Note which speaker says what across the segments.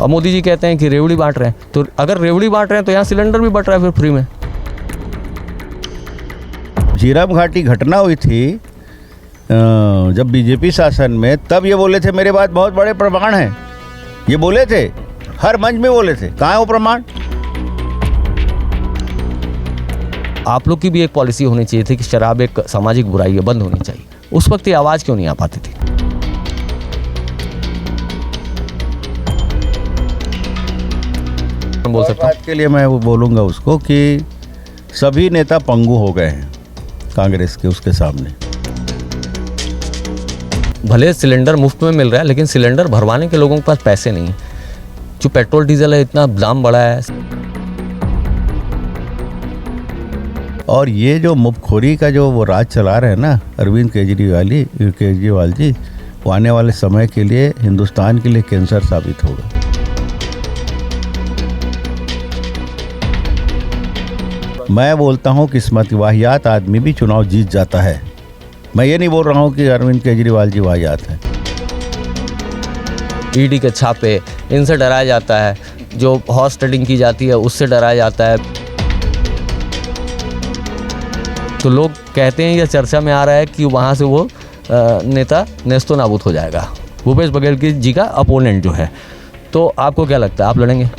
Speaker 1: अब मोदी जी कहते हैं कि रेवड़ी बांट रहे हैं, तो अगर रेवड़ी बांट रहे हैं तो यहाँ सिलेंडर भी बंट रहा है फिर फ्री में।
Speaker 2: झीरम घाटी घटना हुई थी जब बीजेपी शासन में, तब ये बोले थे मेरे पास बहुत बड़े प्रमाण हैं, ये बोले थे, हर मंच में बोले थे। कहाँ है वो प्रमाण?
Speaker 1: आप लोग की भी एक पॉलिसी होनी चाहिए थी कि शराब एक सामाजिक बुराई है, बंद होनी चाहिए। उस वक्त ये आवाज़ क्यों नहीं आ पाती थी? बोल सकता हूँ
Speaker 2: के लिए मैं वो बोलूँगा उसको कि सभी नेता पंगु हो गए हैं कांग्रेस के उसके सामने।
Speaker 1: भले सिलेंडर मुफ्त में मिल रहा है, लेकिन सिलेंडर भरवाने के लोगों के पास पैसे नहीं है। जो पेट्रोल डीजल है इतना दाम बढ़ा है।
Speaker 2: और ये जो मुफ्तखोरी का जो वो राज चला रहे हैं ना अरविंद केजरीवाल जी, वो आने वाले समय के लिए हिंदुस्तान के लिए कैंसर साबित होगा। मैं बोलता हूँ किस्मत वाहियात आदमी भी चुनाव जीत जाता है। मैं ये नहीं बोल रहा हूँ कि अरविंद केजरीवाल जी वाहियात हैं।
Speaker 1: ईडी के छापे, इनसे डराया जाता है। जो हॉर्स ट्रेडिंग की जाती है उससे डराया जाता है। तो लोग कहते हैं, या चर्चा में आ रहा है कि वहाँ से वो नेता नेस्तो नाबूद हो जाएगा, भूपेश बघेल जी का अपोनेंट जो है। तो आपको क्या लगता है, आप लड़ेंगे?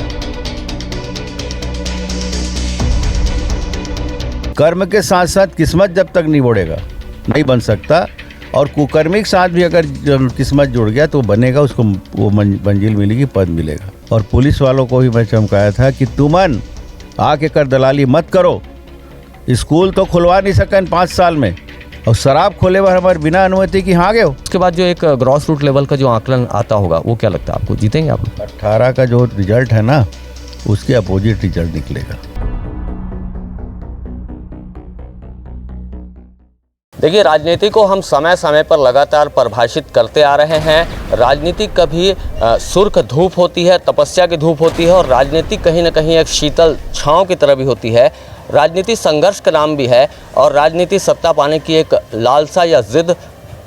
Speaker 2: कर्म के साथ साथ किस्मत जब तक नहीं बढ़ेगा नहीं बन सकता, और कुकर्मी के साथ भी अगर किस्मत जुड़ गया तो बनेगा, उसको वो मंजिल मिलेगी, पद मिलेगा। और पुलिस वालों को भी मैं चमकाया था कि तुमन आके कर दलाली मत करो। स्कूल तो खुलवा नहीं सकन 5 साल में, और शराब खोले हुए हमारे बिना अनुमति की हाँ गए हो।
Speaker 1: उसके बाद जो एक ग्रॉस रूट लेवल का जो आकलन आता होगा, वो क्या लगता है आपको, जीतेंगे आप?
Speaker 2: 18 का जो रिजल्ट है ना, उसके अपोजिट रिजल्ट निकलेगा।
Speaker 1: देखिए, राजनीति को हम समय समय पर लगातार परिभाषित करते आ रहे हैं। राजनीति कभी सुर्ख धूप होती है, तपस्या की धूप होती है, और राजनीति कहीं ना कहीं एक शीतल छांव की तरह भी होती है। राजनीति संघर्ष का नाम भी है, और राजनीति सत्ता पाने की एक लालसा या जिद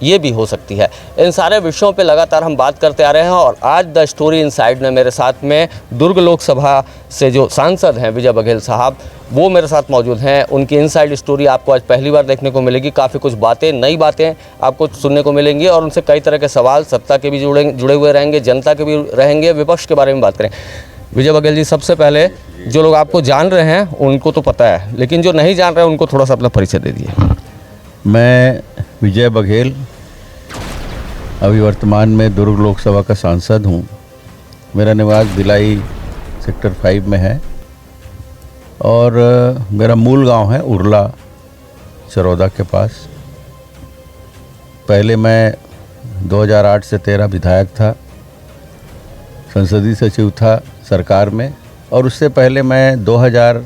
Speaker 1: ये भी हो सकती है। इन सारे विषयों पे लगातार हम बात करते आ रहे हैं, और आज द स्टोरी इनसाइड में मेरे साथ में दुर्ग लोकसभा से जो सांसद हैं विजय बघेल साहब, वो मेरे साथ मौजूद हैं। उनकी इनसाइड स्टोरी आपको आज पहली बार देखने को मिलेगी। काफ़ी कुछ बातें, नई बातें आपको सुनने को मिलेंगी, और उनसे कई तरह के सवाल सत्ता के भी जुड़े हुए रहेंगे, जनता के भी रहेंगे, विपक्ष के बारे में बात करें। विजय बघेल जी, सबसे पहले जो लोग आपको जान रहे हैं उनको तो पता है, लेकिन जो नहीं जान रहे हैं उनको थोड़ा सा अपना परिचय दे दिए।
Speaker 2: मैं विजय बघेल अभी वर्तमान में दुर्ग लोकसभा का सांसद हूँ। मेरा निवास भिलाई सेक्टर 5 में है, और मेरा मूल गांव है उरला चरौदा के पास। पहले मैं 2008 से 13 विधायक था, संसदीय सचिव था सरकार में, और उससे पहले मैं 2000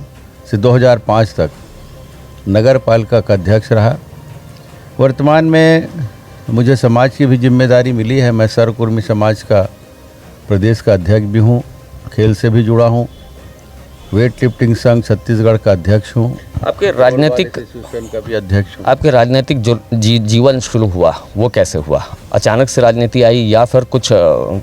Speaker 2: से 2005 तक नगर पालिका का अध्यक्ष रहा। वर्तमान में मुझे समाज की भी जिम्मेदारी मिली है। मैं सरकुर्मी समाज का प्रदेश का अध्यक्ष भी हूँ, खेल से भी जुड़ा हूँ, वेट लिफ्टिंग संघ छत्तीसगढ़ का अध्यक्ष हूँ,
Speaker 1: आपके राजनीतिक
Speaker 2: का भी अध्यक्ष हूँ।
Speaker 1: आपके राजनीतिक जो जीवन शुरू हुआ वो कैसे हुआ? अचानक से राजनीति आई, या फिर कुछ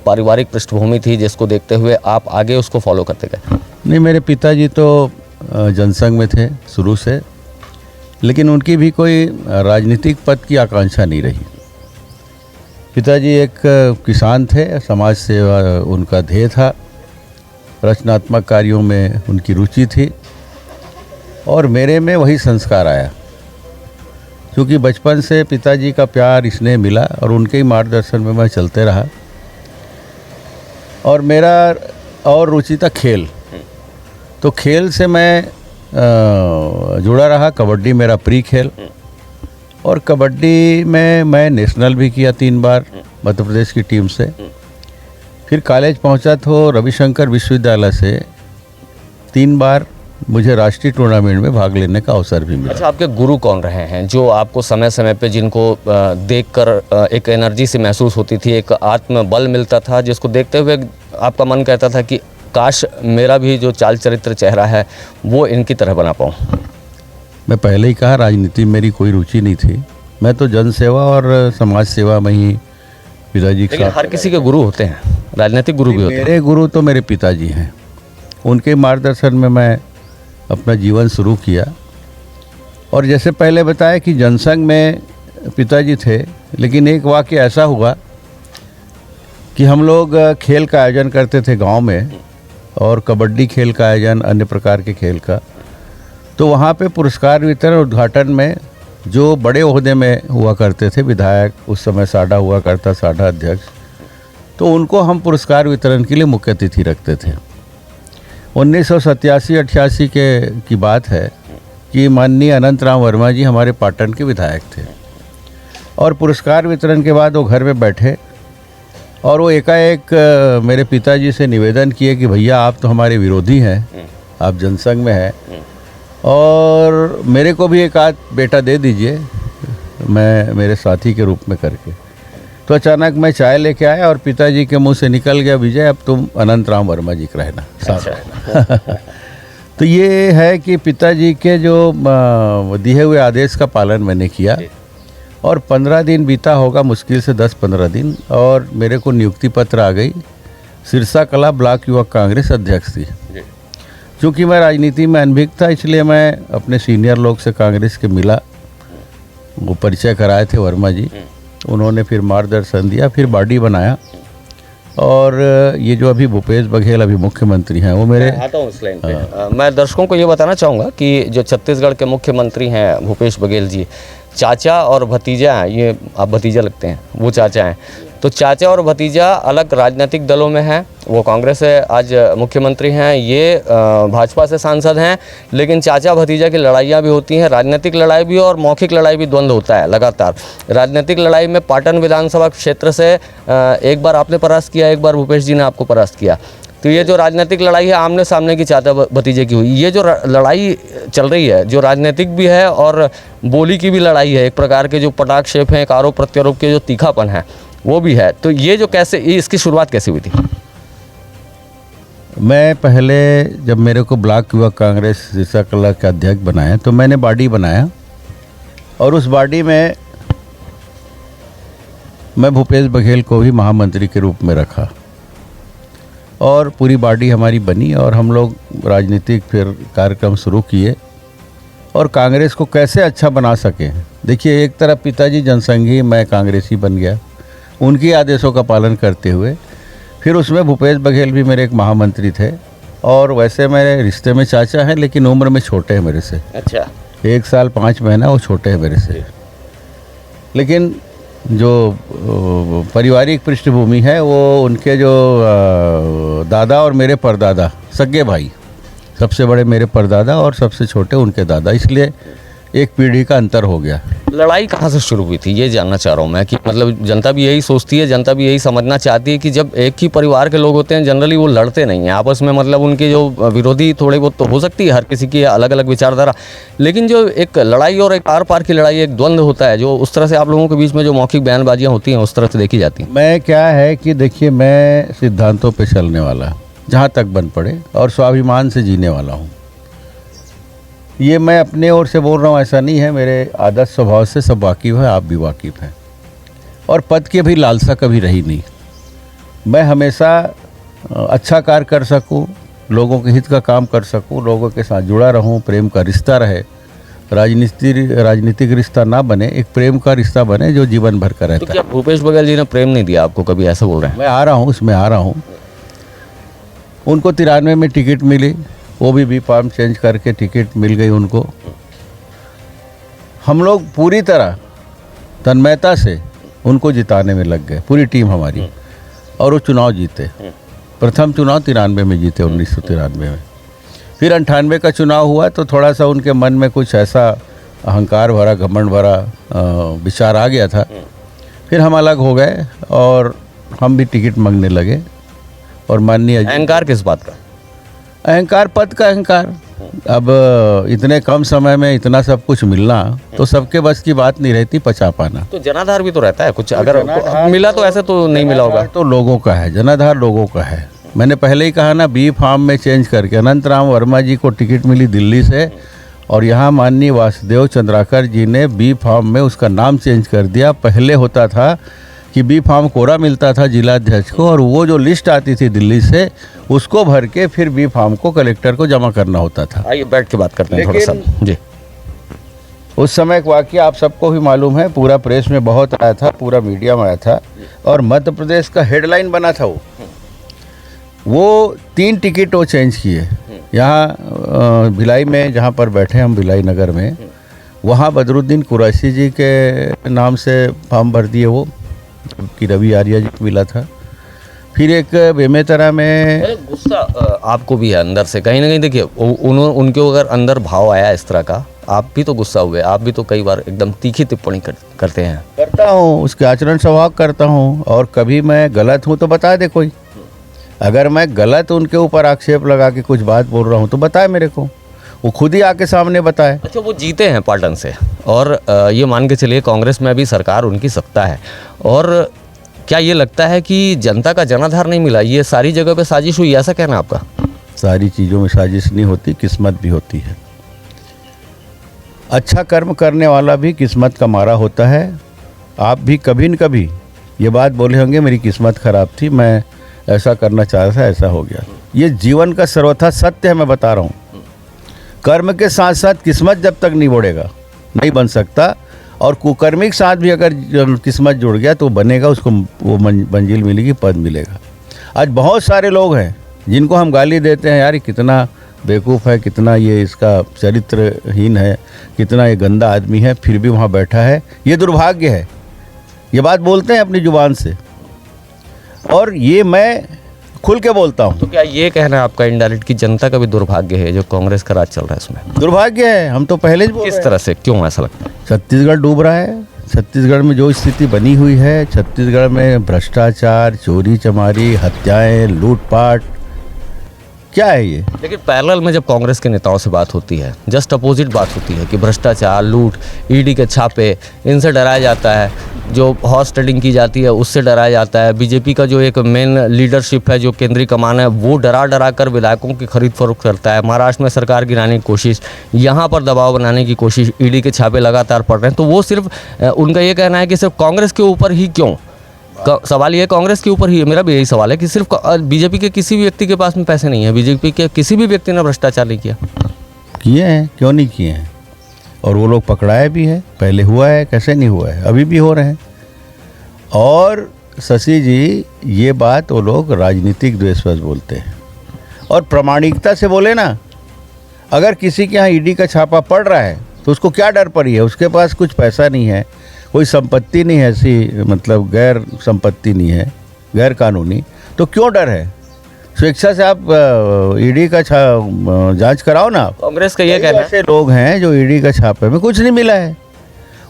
Speaker 1: पारिवारिक पृष्ठभूमि थी जिसको देखते हुए आप आगे उसको फॉलो करते गए?
Speaker 2: नहीं, मेरे पिताजी तो जनसंघ में थे शुरू से, लेकिन उनकी भी कोई राजनीतिक पद की आकांक्षा नहीं रही। पिताजी एक किसान थे, समाज सेवा उनका ध्येय था, रचनात्मक कार्यों में उनकी रुचि थी, और मेरे में वही संस्कार आया। क्योंकि बचपन से पिताजी का प्यार स्नेह मिला, और उनके ही मार्गदर्शन में मैं चलते रहा। और मेरा और रुचि था खेल, तो खेल से मैं जुड़ा रहा। कबड्डी मेरा प्री खेल, और कबड्डी में मैं नेशनल भी किया 3 बार मध्य प्रदेश की टीम से। फिर कॉलेज पहुंचा तो रविशंकर विश्वविद्यालय से 3 बार मुझे राष्ट्रीय टूर्नामेंट में भाग लेने का अवसर भी मिला।
Speaker 1: अच्छा, आपके गुरु कौन रहे हैं जो आपको समय समय पे, जिनको देखकर एक एनर्जी से महसूस होती थी, एक आत्मबल मिलता था, जिसको देखते हुए आपका मन कहता था कि काश मेरा भी जो चाल चरित्र चेहरा है वो इनकी तरह बना पाऊँ?
Speaker 2: मैं पहले ही कहा, राजनीति में मेरी कोई रुचि नहीं थी। मैं तो जन सेवा और समाज सेवा में ही पिताजी के साथ।
Speaker 1: हर किसी के गुरु होते हैं। राजनीतिक गुरु भी होते हैं?
Speaker 2: मेरे गुरु तो मेरे पिताजी हैं। उनके मार्गदर्शन में मैं अपना जीवन शुरू किया। और जैसे पहले बताया कि जनसंघ में पिताजी थे, लेकिन एक वाक़या ऐसा हुआ कि हम लोग खेल का आयोजन करते थे गांव में, और कबड्डी खेल का आयोजन, अन्य प्रकार के खेल का। तो वहाँ पे पुरस्कार वितरण उद्घाटन में जो बड़े ओहदे में हुआ करते थे, विधायक, उस समय साडा हुआ करता, साडा अध्यक्ष, तो उनको हम पुरस्कार वितरण के लिए मुख्य अतिथि रखते थे। 1987-88 की बात है कि माननीय अनंत राम वर्मा जी हमारे पाटन के विधायक थे, और पुरस्कार वितरण के बाद वो घर में बैठे और वो एकाएक मेरे पिताजी से निवेदन किए कि भैया आप तो हमारे विरोधी हैं, आप जनसंघ में हैं, और मेरे को भी एक आध बेटा दे दीजिए, मैं मेरे साथी के रूप में करके। तो अचानक मैं चाय लेके आया और पिताजी के मुंह से निकल गया, विजय अब तुम अनंत राम वर्मा जी का रहना, साथ रहना। तो ये है कि पिताजी के जो दिए हुए आदेश का पालन मैंने किया, और 15 दिन बीता होगा, मुश्किल से 10-15 दिन, और मेरे को नियुक्ति पत्र आ गई। सिरसा कला ब्लॉक युवक कांग्रेस अध्यक्ष थी। चूँकि मैं राजनीति में अनभिज्ञ था, इसलिए मैं अपने सीनियर लोग से कांग्रेस के मिला, वो परिचय कराए थे वर्मा जी, उन्होंने फिर मार्गदर्शन दिया, फिर बॉडी बनाया। और ये जो अभी भूपेश बघेल अभी मुख्यमंत्री हैं, वो मेरे
Speaker 1: आता हूँ इस लाइन पे। मैं दर्शकों को ये बताना चाहूँगा कि जो छत्तीसगढ़ के मुख्यमंत्री हैं भूपेश बघेल जी, चाचा और भतीजा हैं, ये आप भतीजा लगते हैं, वो चाचा हैं। तो चाचा और भतीजा अलग राजनीतिक दलों में हैं, वो कांग्रेस से आज मुख्यमंत्री हैं, ये भाजपा से सांसद हैं, लेकिन चाचा भतीजा की लड़ाइयाँ भी होती हैं, राजनीतिक लड़ाई भी और मौखिक लड़ाई भी, द्वंद्व होता है लगातार। राजनीतिक लड़ाई में पाटन विधानसभा क्षेत्र से एक बार आपने परास्त किया, एक बार भूपेश जी ने आपको परास्त किया। तो ये जो राजनीतिक लड़ाई है आमने सामने की चाचा भतीजे की हुई, ये जो लड़ाई चल रही है, जो राजनीतिक भी है और बोली की भी लड़ाई है, एक प्रकार के जो पटाक्षेप हैं, एक आरोप प्रत्यारोप के जो तीखापन है वो भी है, तो ये जो कैसे, इसकी शुरुआत कैसे हुई थी?
Speaker 2: मैं पहले जब मेरे को ब्लॉक युवक कांग्रेस सिरसा कला के अध्यक्ष बनाया, तो मैंने बॉडी बनाया, और उस बॉडी में मैं भूपेश बघेल को भी महामंत्री के रूप में रखा, और पूरी बॉडी हमारी बनी, और हम लोग राजनीतिक फिर कार्यक्रम शुरू किए, और कांग्रेस को कैसे अच्छा बना सके। देखिए, एक तरफ पिताजी जनसंघी, मैं कांग्रेसी बन गया, उनकी आदेशों का पालन करते हुए। फिर उसमें भूपेश बघेल भी मेरे एक महामंत्री थे, और वैसे मेरे रिश्ते में चाचा हैं, लेकिन उम्र में छोटे हैं मेरे से।
Speaker 1: अच्छा।
Speaker 2: 1 साल 5 महीना वो छोटे हैं मेरे से, लेकिन जो पारिवारिक पृष्ठभूमि है वो उनके जो दादा और मेरे परदादा, सगे भाई, सबसे बड़े मेरे परदादा और सबसे छोटे उनके दादा, इसलिए एक पीढ़ी का अंतर हो गया।
Speaker 1: लड़ाई कहाँ से शुरू हुई थी, ये जानना चाह रहा हूँ मैं, कि मतलब जनता भी यही सोचती है, जनता भी यही समझना चाहती है कि जब एक ही परिवार के लोग होते हैं, जनरली वो लड़ते नहीं हैं आपस में, मतलब उनके जो विरोधी थोड़े बहुत तो हो सकती है, हर किसी की अलग अलग विचारधारा, लेकिन जो एक लड़ाई और एक आर पार की लड़ाई, एक द्वंद्व होता है, जो उस तरह से आप लोगों के बीच में जो मौखिक बयानबाजियाँ होती हैं उस तरह से देखी जाती हैं।
Speaker 2: मैं क्या है कि देखिए, मैं सिद्धांतों पर चलने वाला, जहाँ तक बन पड़े, और स्वाभिमान से जीने वाला हूँ। ये मैं अपने ओर से बोल रहा हूँ, ऐसा नहीं है, मेरे आदत स्वभाव से सब वाकिफ़ है, आप भी वाकिफ़ हैं, और पद की भी लालसा कभी रही नहीं। मैं हमेशा अच्छा कार्य कर सकूँ, लोगों के हित का काम कर सकूँ, लोगों के साथ जुड़ा रहूँ, प्रेम का रिश्ता रहे, राजनीतिक रिश्ता ना बने, एक प्रेम का रिश्ता बने जो जीवन भर का रहता है।
Speaker 1: तो क्या भूपेश बघेल जी ने प्रेम नहीं दिया आपको कभी, ऐसा बोल रहे हैं?
Speaker 2: मैं आ रहा हूँ, उसमें आ रहा हूँ। उनको 93 में टिकट मिली, वो भी फॉर्म चेंज करके टिकट मिल गई उनको। हम लोग पूरी तरह तन्मयता से उनको जिताने में लग गए, पूरी टीम हमारी, और वो चुनाव जीते। प्रथम चुनाव 93 में जीते, 1993 में। फिर 98 का चुनाव हुआ, तो थोड़ा सा उनके मन में कुछ ऐसा अहंकार भरा, घमंड भरा विचार आ गया था। फिर हम अलग हो गए, और हम भी टिकट मांगने लगे। और माननीय,
Speaker 1: अहंकार किस बात का?
Speaker 2: अहंकार, पद का अहंकार। अब इतने कम समय में इतना सब कुछ मिलना तो सबके बस की बात नहीं रहती, पचा पाना।
Speaker 1: तो जनाधार भी तो रहता है कुछ, अगर मिला तो ऐसे तो नहीं मिला होगा।
Speaker 2: तो लोगों का है, जनाधार लोगों का है। मैंने पहले ही कहा ना, बी फार्म में चेंज करके अनंत राम वर्मा जी को टिकट मिली दिल्ली से, और यहाँ माननीय वासुदेव चंद्राकर जी ने बी फार्म में उसका नाम चेंज कर दिया। पहले होता था कि बी फार्म कोरा मिलता था जिला अध्यक्ष को, और वो जो लिस्ट आती थी दिल्ली से उसको भर के फिर बी फार्म को कलेक्टर को जमा करना होता था।
Speaker 1: आइए बैठ के बात करते हैं थोड़ा सा जी।
Speaker 2: उस समय एक वाकया आप सबको भी मालूम है, पूरा प्रेस में बहुत आया था, पूरा मीडिया में आया था, और मध्य प्रदेश का हेडलाइन बना था वो 3 टिकट वो चेंज किए। यहाँ भिलाई में जहाँ पर बैठे हम भिलाई नगर में, वहाँ बदरुद्दीन कुरैशी जी के नाम से फॉर्म भर दिए वो, कि रवि आर्या जी को मिला था। फिर एक बेमेतरा में
Speaker 1: गुस्सा आपको भी है अंदर से कहीं ना कहीं। देखिए उनके अगर अंदर भाव आया इस तरह का, आप भी तो गुस्सा हुए, आप भी तो कई बार एकदम तीखी टिप्पणी करते हैं।
Speaker 2: करता हूँ, उसके आचरण स्वभाव करता हूँ, और कभी मैं गलत हूँ तो बता दे कोई। अगर मैं गलत उनके ऊपर आक्षेप लगा के कुछ बात बोल रहा हूँ तो बताए मेरे को, वो खुद ही आके सामने बताए।
Speaker 1: अच्छा, वो जीते हैं पाटन से, और ये मान के चलिए कांग्रेस में भी सरकार उनकी सत्ता है, और क्या ये लगता है कि जनता का जनाधार नहीं मिला, ये सारी जगह पे साजिश हुई, ऐसा कहना आपका?
Speaker 2: सारी चीज़ों में साजिश नहीं होती, किस्मत भी होती है। अच्छा कर्म करने वाला भी किस्मत का मारा होता है। आप भी कभी न कभी ये बात बोले होंगे मेरी किस्मत खराब थी, मैं ऐसा करना चाह रहा था, ऐसा हो गया। ये जीवन का सर्वथा सत्य है, मैं बता रहा हूँ। कर्म के साथ साथ किस्मत जब तक नहीं बढ़ेगा नहीं बन सकता, और कुकर्मी के साथ भी अगर किस्मत जुड़ गया तो बनेगा, उसको वो मंजिल मिलेगी, पद मिलेगा। आज बहुत सारे लोग हैं जिनको हम गाली देते हैं, यार कितना बेवकूफ़ है, कितना ये इसका चरित्रहीन है, कितना ये गंदा आदमी है, फिर भी वहाँ बैठा है, ये दुर्भाग्य है। ये बात बोलते हैं अपनी ज़ुबान से, और ये मैं खुल के बोलता हूँ।
Speaker 1: तो क्या ये कहना है आपका इनडायरेक्ट कि जनता का भी दुर्भाग्य है जो कांग्रेस का राज चल रहा है उसमें?
Speaker 2: दुर्भाग्य है, हम तो पहले ही बोल रहे हैं।
Speaker 1: किस तरह से, क्यों ऐसा लगता है?
Speaker 2: छत्तीसगढ़ डूब रहा है। छत्तीसगढ़ में जो स्थिति बनी हुई है, छत्तीसगढ़ में भ्रष्टाचार, चोरी चमारी, हत्याएं, लूटपाट, क्या है ये?
Speaker 1: लेकिन पैरेलल में जब कांग्रेस के नेताओं से बात होती है, जस्ट अपोजिट बात होती है कि भ्रष्टाचार, लूट, ईडी के छापे, इनसे डराया जाता है, जो हॉर्स ट्रेडिंग की जाती है उससे डराया जाता है। बीजेपी का जो एक मेन लीडरशिप है, जो केंद्रीय कमान है, वो डरा कर विधायकों की खरीद फरोख्त करता है। महाराष्ट्र में सरकार गिराने की कोशिश, यहाँ पर दबाव बनाने की कोशिश, ईडी के छापे लगातार पड़ रहे हैं। तो वो सिर्फ उनका ये कहना है कि सिर्फ कांग्रेस के ऊपर ही क्यों? सवाल ये कांग्रेस के ऊपर ही है। मेरा भी यही सवाल है कि सिर्फ बीजेपी के किसी भी व्यक्ति के पास में पैसे नहीं है, बीजेपी के किसी भी व्यक्ति ने भ्रष्टाचार नहीं किया?
Speaker 2: किए हैं, क्यों नहीं किए हैं? और वो लोग पकड़ाए भी है, पहले हुआ है, कैसे नहीं हुआ है, अभी भी हो रहे हैं। और शशि जी, ये बात वो लोग राजनीतिक द्वेषवश बोलते हैं, और प्रामाणिकता से बोले ना, अगर किसी के यहाँ ईडी का छापा पड़ रहा है तो उसको क्या डर पड़ी है? उसके पास कुछ पैसा नहीं है, कोई संपत्ति नहीं है, ऐसी मतलब गैर संपत्ति नहीं है, गैर कानूनी, तो क्यों डर है? स्वेच्छा से आप ईडी का जांच कराओ ना।
Speaker 1: कांग्रेस का ये कहना है,
Speaker 2: ऐसे लोग हैं जो ईडी का छापे में कुछ नहीं मिला है,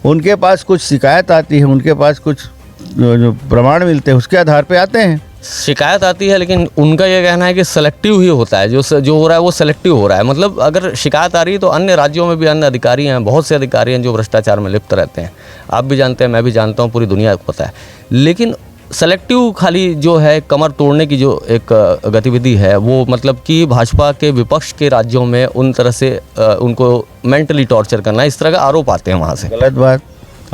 Speaker 2: उनके पास कुछ शिकायत आती है, उनके पास कुछ जो प्रमाण मिलते हैं उसके आधार पे आते हैं।
Speaker 1: शिकायत आती है, लेकिन उनका ये कहना है कि सेलेक्टिव ही होता है, जो हो रहा है वो सेलेक्टिव हो रहा है। मतलब अगर शिकायत आ रही है तो अन्य राज्यों में भी अन्य अधिकारी हैं, बहुत से अधिकारी हैं जो भ्रष्टाचार में लिप्त रहते हैं। आप भी जानते हैं, मैं भी जानता हूँ, पूरी दुनिया को पता है। लेकिन सेलेक्टिव खाली जो है कमर तोड़ने की जो एक गतिविधि है, वो मतलब कि भाजपा के विपक्ष के राज्यों में उन तरह से उनको मेंटली टॉर्चर करना, इस तरह का आरोप आते हैं वहाँ से।
Speaker 2: गलत बात।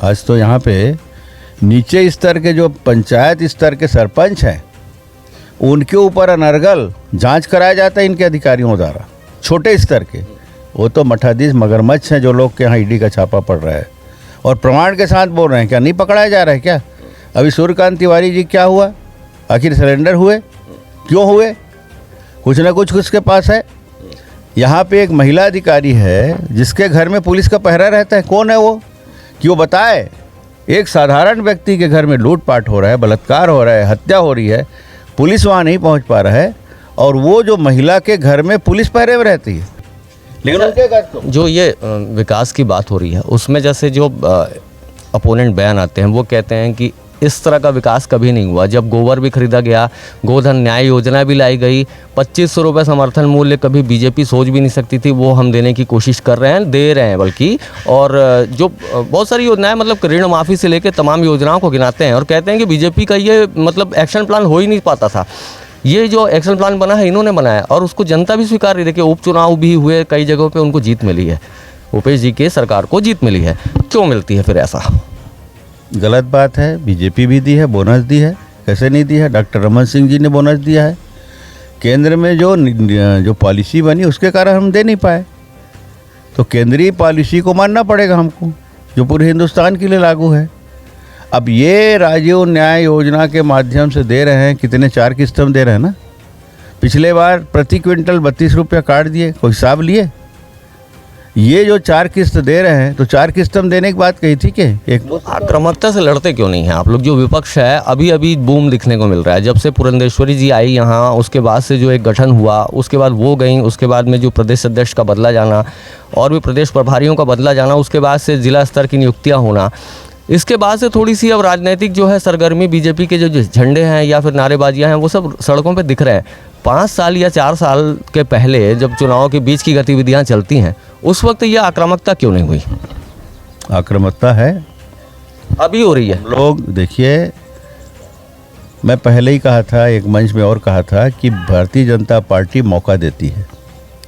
Speaker 2: आज तो यहाँ पे नीचे स्तर के जो पंचायत स्तर के सरपंच हैं, उनके ऊपर अनर्गल जांच कराया जाता है इनके अधिकारियों द्वारा। छोटे स्तर के वो तो मठाधीश मगरमच्छ हैं जो लोग के यहाँ ईडी का छापा पड़ रहा है, और प्रमाण के साथ बोल रहे हैं। क्या नहीं पकड़ाया जा रहा है क्या? अभी सूर्यकांत तिवारी जी क्या हुआ? आखिर सरेंडर हुए? क्यों हुए? कुछ ना कुछ उसके पास है। यहाँ पे एक महिला अधिकारी है जिसके घर में पुलिस का पहरा रहता है। कौन है वो? कि वो बताए एक साधारण व्यक्ति के घर में लूटपाट हो रहा है, बलात्कार हो रहा है, हत्या हो रही है, पुलिस वहाँ नहीं पहुँच पा रहा है, और वो जो महिला के घर में पुलिस पहरे में रहती है। लेकिन उनके घर तो
Speaker 1: जो ये विकास की बात हो रही है उसमें जैसे जो अपोनेंट बयान आते हैं वो कहते हैं कि इस तरह का विकास कभी नहीं हुआ। जब गोबर भी खरीदा गया, गोधन न्याय योजना भी लाई गई, 2500 रुपये समर्थन मूल्य कभी बीजेपी सोच भी नहीं सकती थी, वो हम देने की कोशिश कर रहे हैं, दे रहे हैं बल्कि। और जो बहुत सारी योजनाएं, मतलब ऋण माफ़ी से लेकर तमाम योजनाओं को गिनाते हैं और कहते हैं कि बीजेपी का ये मतलब एक्शन प्लान हो ही नहीं पाता था। ये जो एक्शन प्लान बना है इन्होंने बनाया, और उसको जनता भी स्वीकार रही। देखिए उपचुनाव भी हुए, कई जगहों पर उनको जीत मिली है, भूपेश जी के सरकार को जीत मिली है। क्यों मिलती है फिर ऐसा?
Speaker 2: गलत बात है। बीजेपी भी दी है, बोनस दी है, कैसे नहीं दी है। डॉक्टर रमन सिंह जी ने बोनस दिया है। केंद्र में जो पॉलिसी बनी उसके कारण हम दे नहीं पाए, तो केंद्रीय पॉलिसी को मानना पड़ेगा हमको, जो पूरे हिंदुस्तान के लिए लागू है। अब ये राजीव न्याय योजना के माध्यम से दे रहे हैं, कितने 4 किस्त हम दे रहे हैं ना। पिछले बार प्रति क्विंटल 32 रुपया काट दिए, कोई हिसाब लिए। ये जो 4 किस्त दे रहे हैं, तो 4 किस्त हम देने की बात कही थी कि एक
Speaker 1: आक्रामकता से लड़ते क्यों नहीं हैं आप लोग? जो विपक्ष है अभी अभी बूम दिखने को मिल रहा है। जब से पुरंदेश्वरी जी आई यहाँ, उसके बाद से जो एक गठन हुआ, उसके बाद वो गई, उसके बाद में जो प्रदेश अध्यक्ष का बदला जाना और भी प्रदेश प्रभारियों का बदला जाना, उसके बाद से जिला स्तर की नियुक्तियाँ होना, इसके बाद से थोड़ी सी अब राजनीतिक जो है सरगर्मी, बीजेपी के जो झंडे हैं या फिर नारेबाजियाँ हैं, वो सब सड़कों पे दिख रहे हैं। 5 साल या 4 साल के पहले जब चुनाव के बीच की गतिविधियाँ चलती हैं, उस वक्त यह आक्रामकता क्यों नहीं हुई?
Speaker 2: आक्रामकता है,
Speaker 1: अभी हो रही है।
Speaker 2: लोग देखिए, मैं पहले ही कहा था, एक मंच में और कहा था कि भारतीय जनता पार्टी मौका देती है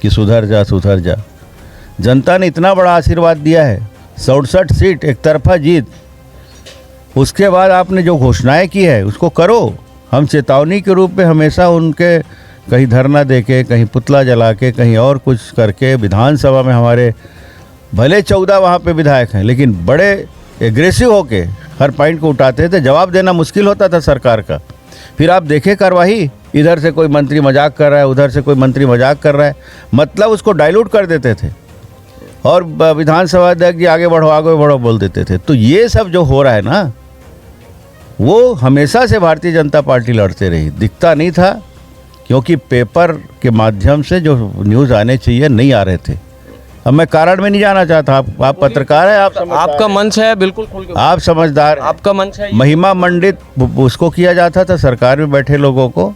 Speaker 2: कि सुधर जा सुधर जा। जनता ने इतना बड़ा आशीर्वाद दिया है, 67 सीट, एक तरफा जीत। उसके बाद आपने जो घोषणाएं की है उसको करो। हम चेतावनी के रूप में हमेशा उनके कहीं धरना देके, कहीं पुतला जला के, कहीं और कुछ करके, विधानसभा में हमारे भले 14 वहाँ पे विधायक हैं, लेकिन बड़े एग्रेसिव होके हर पॉइंट को उठाते थे। जवाब देना मुश्किल होता था सरकार का। फिर आप देखें कार्रवाई, इधर से कोई मंत्री मजाक कर रहा है, उधर से कोई मंत्री मजाक कर रहा है, मतलब उसको डाइल्यूट कर देते थे और विधानसभा अध्यक्ष जी आगे बढ़ो बोल देते थे। तो ये सब जो हो रहा है ना, वो हमेशा से भारतीय जनता पार्टी लड़ते रही। दिखता नहीं था, क्योंकि पेपर के माध्यम से जो न्यूज़ आने चाहिए नहीं आ रहे थे। अब मैं कारण में नहीं जाना चाहता, आप पत्रकार हैं, आप
Speaker 1: आपका मंच है, बिल्कुल खुल के
Speaker 2: आप समझदार,
Speaker 1: आपका मंच है।
Speaker 2: महिमा मंडित उसको किया जाता था सरकार में बैठे लोगों को,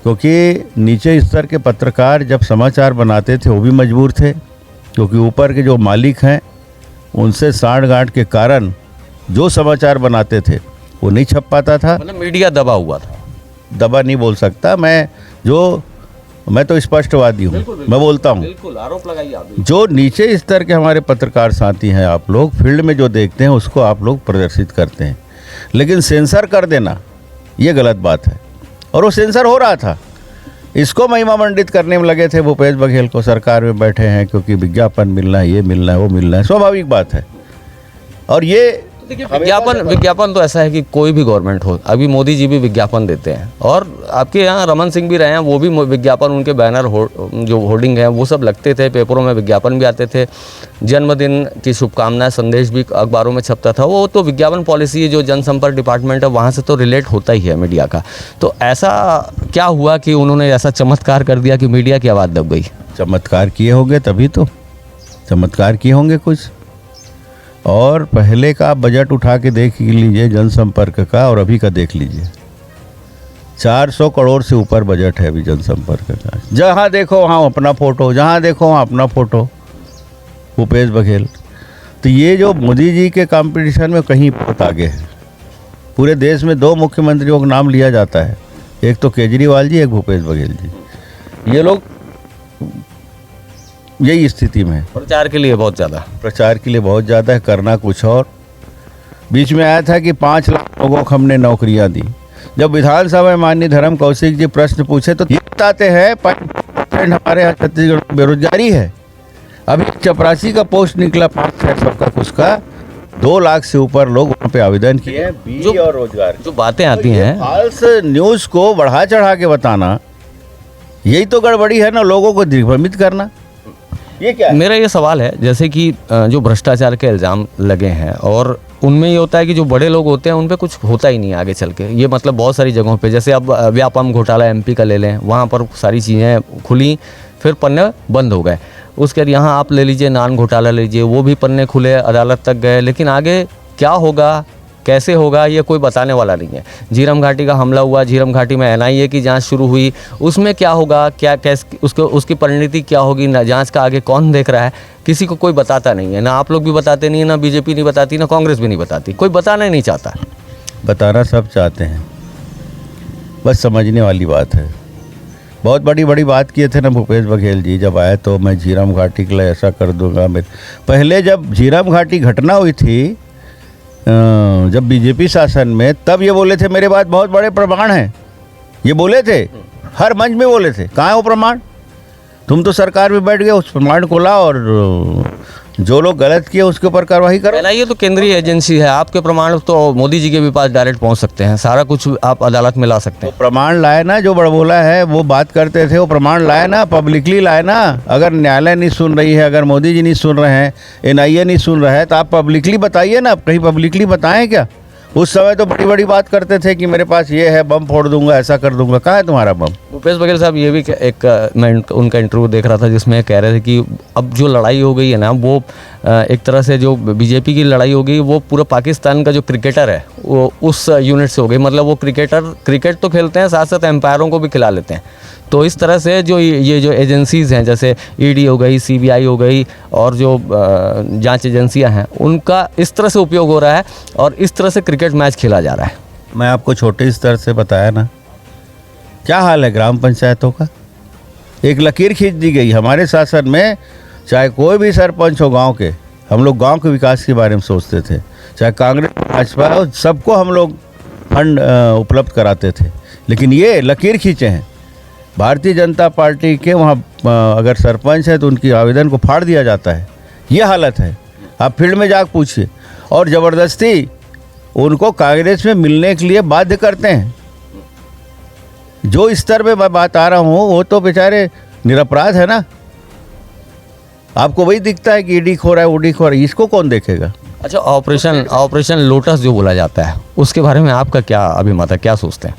Speaker 2: क्योंकि नीचे स्तर के पत्रकार जब समाचार बनाते थे वो भी मजबूर थे, क्योंकि ऊपर के जो मालिक हैं उनसे साठ-गांठ के कारण जो समाचार बनाते थे वो नहीं छप पाता था।
Speaker 1: मतलब मीडिया दबा हुआ था।
Speaker 2: दबा नहीं बोल सकता मैं तो स्पष्टवादी हूँ, मैं बोलता हूँ।
Speaker 1: बिल्कुल, आरोप लगाइए आप।
Speaker 2: जो नीचे स्तर के हमारे पत्रकार साथी हैं, आप लोग फील्ड में जो देखते हैं उसको आप लोग प्रदर्शित करते हैं, लेकिन सेंसर कर देना ये गलत बात है। और वो सेंसर हो रहा था, इसको महिमा मंडित करने में लगे थे भूपेश बघेल को। सरकार में बैठे हैं क्योंकि विज्ञापन मिलना है, ये मिलना है, वो मिलना है, स्वाभाविक बात है। और ये
Speaker 1: देखिए, विज्ञापन तो ऐसा है कि कोई भी गवर्नमेंट हो, अभी मोदी जी भी विज्ञापन देते हैं, और आपके यहाँ रमन सिंह भी रहे हैं, वो भी विज्ञापन, उनके बैनर जो होर्डिंग है वो सब लगते थे, पेपरों में विज्ञापन भी आते थे, जन्मदिन की शुभकामनाएं संदेश भी अखबारों में छपता था। वो तो विज्ञापन पॉलिसी है, जो जनसंपर्क डिपार्टमेंट है वहाँ से तो रिलेट होता ही है मीडिया का। तो ऐसा क्या हुआ कि उन्होंने ऐसा चमत्कार कर दिया कि मीडिया की आवाज़ दब गई?
Speaker 2: चमत्कार किए होंगे, तभी तो चमत्कार किए होंगे कुछ। और पहले का आप बजट उठा के देख लीजिए जनसंपर्क का, और अभी का देख लीजिए, 400 करोड़ से ऊपर बजट है अभी जनसंपर्क का। जहाँ देखो वहाँ अपना फ़ोटो, जहाँ देखो वहाँ अपना फ़ोटो, भूपेश बघेल। तो ये जो मोदी जी के कंपटीशन में कहीं बहुत आगे है। पूरे देश में 2 मुख्यमंत्रियों का नाम लिया जाता है, एक तो केजरीवाल जी, एक भूपेश बघेल जी। ये लोग यही स्थिति में है।
Speaker 1: प्रचार के लिए बहुत ज़्यादा
Speaker 2: है, करना कुछ और। बीच में आया था कि 5 लाख लोगों को हमने नौकरियां दी। जब विधानसभा में माननीय धर्म कौशिक जी प्रश्न पूछे तो ये बताते हैं 5% हमारे यहाँ छत्तीसगढ़ में बेरोजगारी है। अभी चपरासी का पोस्ट निकला 5 सबका कुछ का, 2 लाख से ऊपर लोग वहाँ पे आवेदन किए हैं, बीई और रोजगार।
Speaker 1: जो बातें आती हैं,
Speaker 2: फॉल्स न्यूज़ को बढ़ा चढ़ा के बताना, यही तो गड़बड़ी है ना, लोगों को दिग्भ्रमित करना। ये क्या है?
Speaker 1: मेरा ये सवाल है, जैसे कि जो भ्रष्टाचार के इल्ज़ाम लगे हैं, और उनमें ये होता है कि जो बड़े लोग होते हैं उन पे कुछ होता ही नहीं आगे चल के। ये मतलब बहुत सारी जगहों पे, जैसे अब व्यापम घोटाला एमपी का ले लें, वहाँ पर सारी चीज़ें खुली, फिर पन्ने बंद हो गए। उसके बाद यहाँ आप ले लीजिए, नान घोटाला लीजिए, वो भी पन्ने खुले, अदालत तक गए, लेकिन आगे क्या होगा, कैसे होगा, ये कोई बताने वाला नहीं है। झीरम घाटी का हमला हुआ, झीरम घाटी में एनआईए की जांच शुरू हुई, उसमें क्या होगा, क्या कैसे उसकी परिणति क्या होगी, ना जांच का आगे कौन देख रहा है, किसी को कोई बताता नहीं है। ना आप लोग भी बताते नहीं है, ना बीजेपी नहीं बताती, ना कांग्रेस भी नहीं बताती, कोई बताना ही नहीं चाहता।
Speaker 2: बताना सब चाहते हैं, बस समझने वाली बात है। बहुत बड़ी बात किए थे ना भूपेश बघेल जी, जब आए तो मैं झीरम घाटी के लिए ऐसा कर दूंगा। पहले जब झीरम घाटी घटना हुई थी जब बीजेपी शासन में, तब ये बोले थे मेरे पास बहुत बड़े प्रमाण हैं, ये बोले थे, हर मंच में बोले थे। कहाँ है वो प्रमाण? तुम तो सरकार में बैठ गए, उस प्रमाण को लाओ और जो लोग गलत किए उसके ऊपर कार्रवाई करो।
Speaker 1: ये तो केंद्रीय एजेंसी है, आपके प्रमाण तो मोदी जी के भी पास डायरेक्ट पहुंच सकते हैं, सारा कुछ आप अदालत में ला सकते हैं।
Speaker 2: प्रमाण लाए ना, जो बड़बोला है वो बात करते थे, वो प्रमाण लाए ना, पब्लिकली लाए ना। अगर न्यायालय नहीं सुन रही है, अगर मोदी जी नहीं सुन रहे हैं, एनआईए नहीं सुन रहा है, तो आप पब्लिकली बताइए ना। कहीं पब्लिकली बताएं क्या? उस समय तो बड़ी बड़ी बात करते थे कि मेरे पास ये है, बम फोड़ दूंगा, ऐसा कर दूंगा। कहाँ है तुम्हारा बम?
Speaker 1: भूपेश बघेल साहब, ये भी मैं उनका इंटरव्यू देख रहा था जिसमें कह रहे थे कि अब जो लड़ाई हो गई है ना, वो एक तरह से जो बीजेपी की लड़ाई हो गई, वो पूरा पाकिस्तान का जो क्रिकेटर है वो उस यूनिट से हो गई। मतलब वो क्रिकेट तो खेलते हैं, साथ साथ एम्पायरों को भी खिला लेते हैं। तो इस तरह से जो ये जो एजेंसीज़ हैं, जैसे ईडी हो गई, सीबीआई हो गई, और जो जांच एजेंसियां हैं, उनका इस तरह से उपयोग हो रहा है और इस तरह से क्रिकेट मैच खेला जा रहा है।
Speaker 2: मैं आपको छोटे स्तर से बताया ना, क्या हाल है ग्राम पंचायतों का। एक लकीर खींच दी गई हमारे शासन में। चाहे कोई भी सरपंच हो गांव के, हम लोग गांव के विकास के बारे में सोचते थे। चाहे कांग्रेस भाजपा हो, सबको हम लोग फंड उपलब्ध कराते थे। लेकिन ये लकीर खींचे हैं भारतीय जनता पार्टी के। वहाँ अगर सरपंच है तो उनकी आवेदन को फाड़ दिया जाता है। ये हालत है। आप फील्ड में जाकर पूछिए, और ज़बरदस्ती उनको कांग्रेस में मिलने के लिए बाध्य करते हैं। जो स्तर पे मैं बात आ रहा हूँ, वो तो बेचारे निरपराध है ना। आपको वही दिखता है कि ईडी खो रहा है, ओडी खो रहा है, इसको कौन देखेगा?
Speaker 1: अच्छा, ऑपरेशन लोटस जो बोला जाता है, उसके बारे में आपका क्या अभिमत है, क्या सोचते हैं?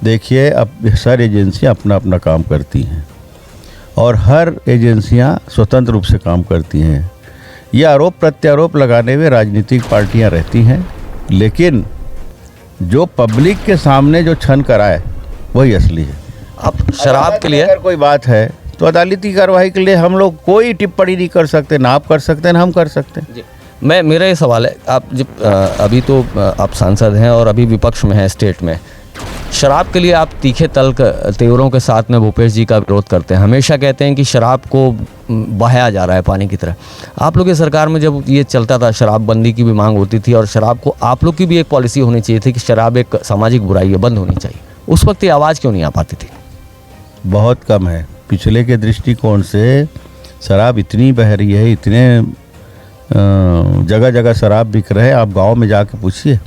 Speaker 2: देखिए, अब हर एजेंसियाँ अपना अपना काम करती हैं और हर एजेंसियाँ स्वतंत्र रूप से काम करती हैं। ये आरोप प्रत्यारोप लगाने में राजनीतिक पार्टियां रहती हैं, लेकिन जो पब्लिक के सामने जो छन कराए वही असली है।
Speaker 1: अब शराब के लिए
Speaker 2: अगर कोई बात है तो अदालती कार्रवाई के लिए हम लोग कोई टिप्पणी नहीं कर सकते, ना आप कर सकते हैं ना हम कर सकते हैं।
Speaker 1: जी, मेरा ये सवाल है, आप जब अभी तो आप सांसद हैं और अभी विपक्ष में हैं स्टेट में, शराब के लिए आप तीखे तल्ख तेवरों के साथ में भूपेश जी का विरोध करते हैं। हमेशा कहते हैं कि शराब को बहाया जा रहा है पानी की तरह। आप लोग की सरकार में जब ये चलता था, शराबबंदी की भी मांग होती थी और शराब को आप लोग की भी एक पॉलिसी होनी चाहिए थी कि शराब एक सामाजिक बुराई है, बंद होनी चाहिए। उस वक्त ये आवाज़ क्यों नहीं आ पाती थी?
Speaker 2: बहुत कम है। पिछले के दृष्टिकोण से शराब इतनी बह रही है, इतने जगह जगह शराब बिक रहे हैं। आप गाँव में जाके पूछिए।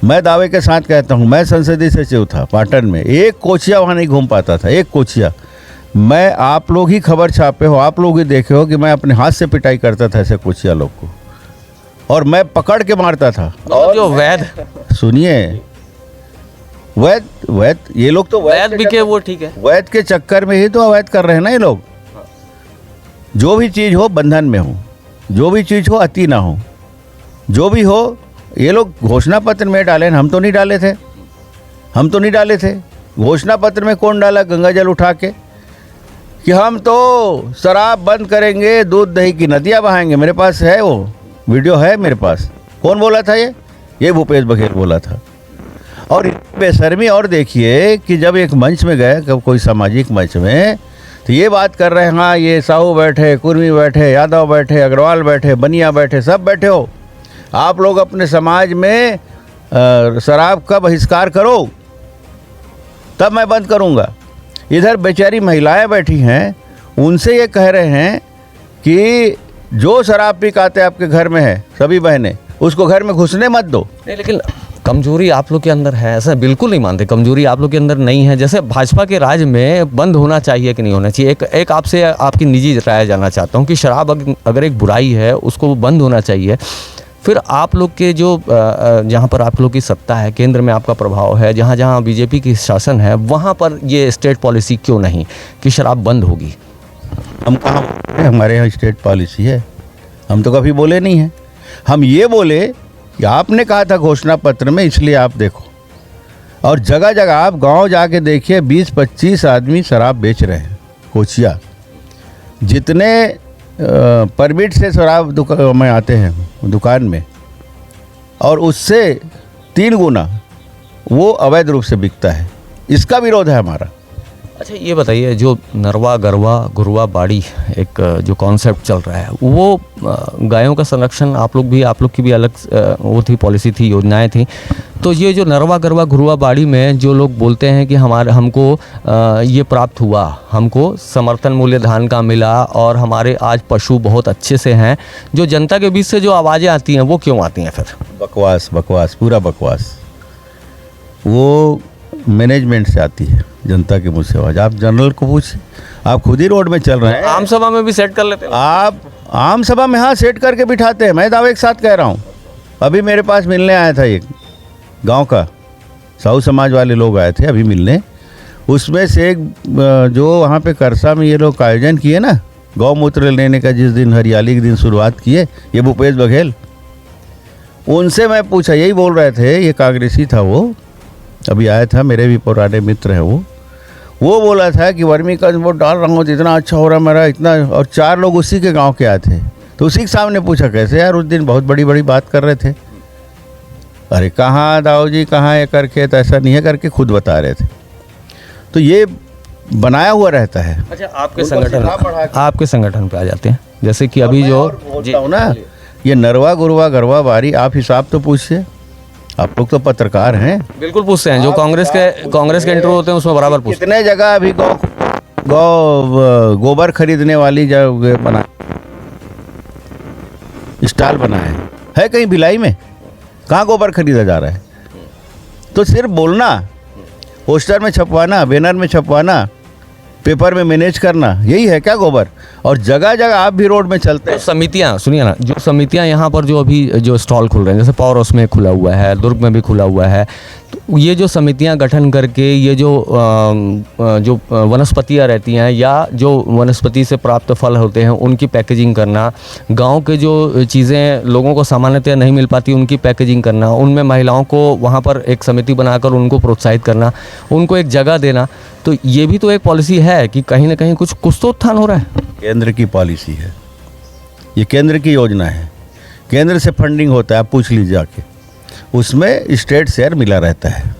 Speaker 2: मैं दावे के साथ कहता हूँ, मैं संसदीय सचिव था पाटन में, एक कोचिया वहाँ नहीं घूम पाता था, एक कोचिया। मैं, आप लोग ही खबर छापे हो, आप लोग ही देखे हो कि मैं अपने हाथ से पिटाई करता था ऐसे कोचिया लोग को, और मैं पकड़ के मारता था।
Speaker 1: और जो वैध,
Speaker 2: सुनिए, वैध ये लोग तो
Speaker 1: वैध बिके वो ठीक है,
Speaker 2: वैध के चक्कर में ही तो अवैध कर रहे हैं ना ये लोग। जो भी चीज़ हो बंधन में हो, जो भी चीज़ हो अति ना हो, जो भी हो, ये लोग घोषणा पत्र में डाले। हम तो नहीं डाले थे। घोषणा पत्र में कौन डाला? गंगा जल उठा के कि हम तो शराब बंद करेंगे, दूध दही की नदियाँ बहाएंगे। मेरे पास है वो वीडियो, है मेरे पास। कौन बोला था ये भूपेश बघेल बोला था। और बेशर्मी। और देखिए कि जब एक मंच में गए, कब कोई सामाजिक मंच में, तो ये बात कर रहे हैं, हाँ ये साहू बैठे, कुर्मी बैठे, यादव बैठे, अग्रवाल बैठे, बनिया बैठे, सब बैठे हो, आप लोग अपने समाज में शराब का बहिष्कार करो, तब मैं बंद करूंगा। इधर बेचारी महिलाएं बैठी हैं, उनसे ये कह रहे हैं कि जो शराब पी के आते आपके घर में है, सभी बहनें, उसको घर में घुसने मत दो।
Speaker 1: नहीं, लेकिन कमजोरी आप लोग के अंदर है, ऐसा बिल्कुल नहीं मानते। कमजोरी आप लोग के अंदर नहीं है। जैसे भाजपा के राज में बंद होना चाहिए कि नहीं होना चाहिए, एक आपसे आपकी निजी राय जानना चाहता हूँ कि शराब अगर एक बुराई है, उसको बंद होना चाहिए। फिर आप लोग के जो जहाँ पर आप लोग की सत्ता है, केंद्र में आपका प्रभाव है, जहाँ जहाँ बीजेपी की शासन है, वहाँ पर ये स्टेट पॉलिसी क्यों नहीं कि शराब बंद होगी?
Speaker 2: हम कहाँ, हमारे यहाँ स्टेट पॉलिसी है? हम तो कभी बोले नहीं हैं। हम ये बोले कि आपने कहा था घोषणा पत्र में, इसलिए आप देखो। और जगह जगह आप गांव जाके देखिए, 20-25 आदमी शराब बेच रहे हैं, कोचिया। जितने परमिट से शराब में आते हैं दुकान में, और उससे 3 गुना वो अवैध रूप से बिकता है। इसका विरोध है हमारा।
Speaker 1: अच्छा ये बताइए, जो नरवा गरवा गुरवा बाड़ी एक जो कॉन्सेप्ट चल रहा है, वो गायों का संरक्षण आप लोग की भी अलग वो थी, पॉलिसी थी, योजनाएं थी। तो ये जो नरवा गरवा गुरवा बाड़ी में जो लोग बोलते हैं कि हमको ये प्राप्त हुआ, हमको समर्थन मूल्य धान का मिला और हमारे आज पशु बहुत अच्छे से हैं, जो जनता के बीच से जो आवाज़ें आती हैं वो क्यों आती हैं फिर?
Speaker 2: बकवास, पूरा बकवास। वो मैनेजमेंट से आती है, जनता के मुँह से आवाज़। आप जनरल को पूछ, आप खुद ही रोड में चल रहे हैं।
Speaker 1: आम सभा में भी सेट कर लेते हैं
Speaker 2: आप, आम सभा में हाँ सेट करके बिठाते हैं। मैं दावे के साथ कह रहा हूँ, अभी मेरे पास मिलने आया था एक गांव का, साहू समाज वाले लोग आए थे अभी मिलने। उसमें से एक जो वहाँ पे करसा में ये लोग आयोजन किए ना, गौमूत्र लेने का, जिस दिन हरियाली के दिन शुरुआत किए, ये भूपेश बघेल, उनसे मैं पूछा, यही बोल रहे थे, ये कांग्रेसी था वो, अभी आया था, मेरे भी पुराने मित्र हैं वो बोला था कि वर्मी कंपोस्ट डाल रहा हूँ तो इतना अच्छा हो रहा मेरा, इतना। और 4 लोग उसी के गांव के आए थे, तो उसी के सामने पूछा, कैसे यार उस दिन बहुत बड़ी बड़ी बात कर रहे थे। अरे कहाँ दाऊ जी, कहाँ ये करके, तो ऐसा नहीं है करके खुद बता रहे थे। तो ये बनाया हुआ रहता है।
Speaker 1: अच्छा आपके संगठन पे आ जाते हैं, जैसे कि अभी जो
Speaker 2: बोलता हूँ ना, ये नरवा गुरवा गरवा बारी, आप हिसाब तो पूछिए, आप लोग तो पत्रकार हैं।
Speaker 1: बिल्कुल पूछते हैं, जो कांग्रेस के इंटरव्यू होते हैं उसमें बराबर पूछते हैं।
Speaker 2: कितने जगह अभी गोबर खरीदने वाली जगह बना, स्टॉल बना है कहीं भिलाई में? कहाँ गोबर खरीदा जा रहा है? तो सिर्फ बोलना, पोस्टर में छपवाना, बैनर में छपवाना, पेपर में मैनेज करना, यही है क्या गोबर? और जगह जगह आप भी रोड में चलते हैं।
Speaker 1: समितियाँ, सुनिए ना, जो समितियाँ यहाँ पर जो अभी जो स्टॉल खुल रहे हैं, जैसे पौरस में खुला हुआ है, दुर्ग में भी खुला हुआ है, तो ये जो समितियाँ गठन करके ये जो वनस्पतियाँ रहती हैं या जो वनस्पति से प्राप्त फल होते हैं उनकी पैकेजिंग करना, गांव के जो चीज़ें लोगों को सामान्यतः नहीं मिल पाती उनकी पैकेजिंग करना, उनमें महिलाओं को वहाँ पर एक समिति बनाकर उनको प्रोत्साहित करना, उनको एक जगह देना, तो ये भी तो एक पॉलिसी है कि कहीं ना कहीं कुछ तो उत्थान हो रहा है।
Speaker 2: केंद्र की पॉलिसी है, ये केंद्र की योजना है, केंद्र से फंडिंग होता है, आप पूछ लीजिए आके, उसमें स्टेट शेयर मिला रहता है।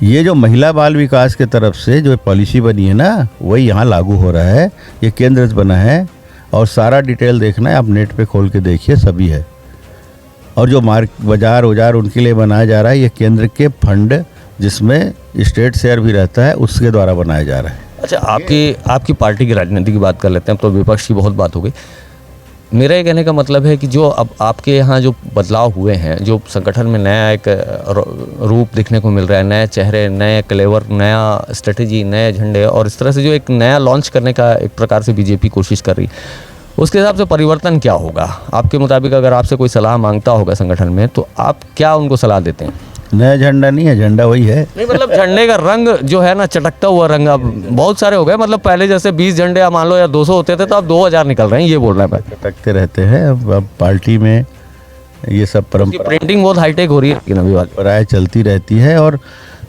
Speaker 2: ये जो महिला बाल विकास के तरफ से जो पॉलिसी बनी है ना, वही यहाँ लागू हो रहा है, ये केंद्र से बना है। और सारा डिटेल देखना है, आप नेट पे खोल के देखिए, सभी है। और जो बाजार उनके लिए बनाया जा रहा है, ये केंद्र के फंड जिसमें स्टेट शेयर भी रहता है, उसके द्वारा बनाया जा रहा है।
Speaker 1: अच्छा, आपकी पार्टी की राजनीति की बात कर लेते हैं, तो विपक्ष की बहुत बात हो गई। मेरा ये कहने का मतलब है कि जो अब आपके यहाँ जो बदलाव हुए हैं, जो संगठन में नया एक रूप देखने को मिल रहा है, नए चेहरे, नए क्लेवर, नया स्ट्रेटेजी, नए झंडे, और इस तरह से जो एक नया लॉन्च करने का एक प्रकार से बीजेपी कोशिश कर रही है, उसके हिसाब से परिवर्तन क्या होगा आपके मुताबिक? अगर आपसे कोई सलाह मांगता होगा संगठन में, तो आप क्या उनको सलाह देते हैं?
Speaker 2: नया झंडा नहीं है, झंडा वही है।
Speaker 1: नहीं, मतलब झंडे का रंग जो है ना, चटकता हुआ रंग अब बहुत सारे हो गए। मतलब पहले जैसे 20 झंडे आप मान लो या 200 होते थे, तो अब 2000 निकल रहे हैं, ये बोल रहे हैं मैं।
Speaker 2: चटकते रहते हैं अब पार्टी में, ये सब परंपरा,
Speaker 1: प्रिंटिंग बहुत हाईटेक हो रही है, लेकिन अभी
Speaker 2: परंपराएं चलती रहती है। और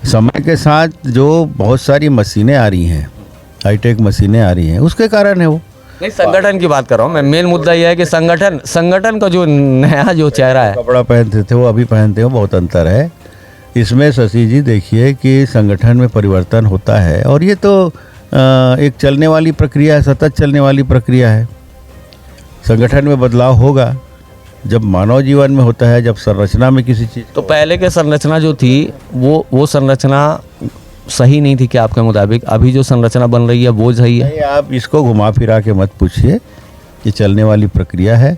Speaker 2: समय के साथ जो बहुत सारी मशीनें आ रही हैं, हाईटेक मशीनें आ रही हैं, उसके कारण है वो।
Speaker 1: नहीं, संगठन की बात कर रहा हूँ मैं। मेन मुद्दा यह है कि संगठन का जो नया जो चेहरा है,
Speaker 2: कपड़ा पहनते थे वो अभी पहनते हो, बहुत अंतर है इसमें। शशि जी देखिए कि संगठन में परिवर्तन होता है, और ये तो एक चलने वाली प्रक्रिया है, सतत चलने वाली प्रक्रिया है। संगठन में बदलाव होगा जब मानव जीवन में होता है, जब संरचना में किसी चीज़।
Speaker 1: तो पहले के संरचना जो थी वो संरचना सही नहीं थी क्या आपके मुताबिक? अभी जो संरचना बन रही है वो सही है?
Speaker 2: नहीं, आप इसको घुमा फिरा के मत पूछिए, ये चलने वाली प्रक्रिया है।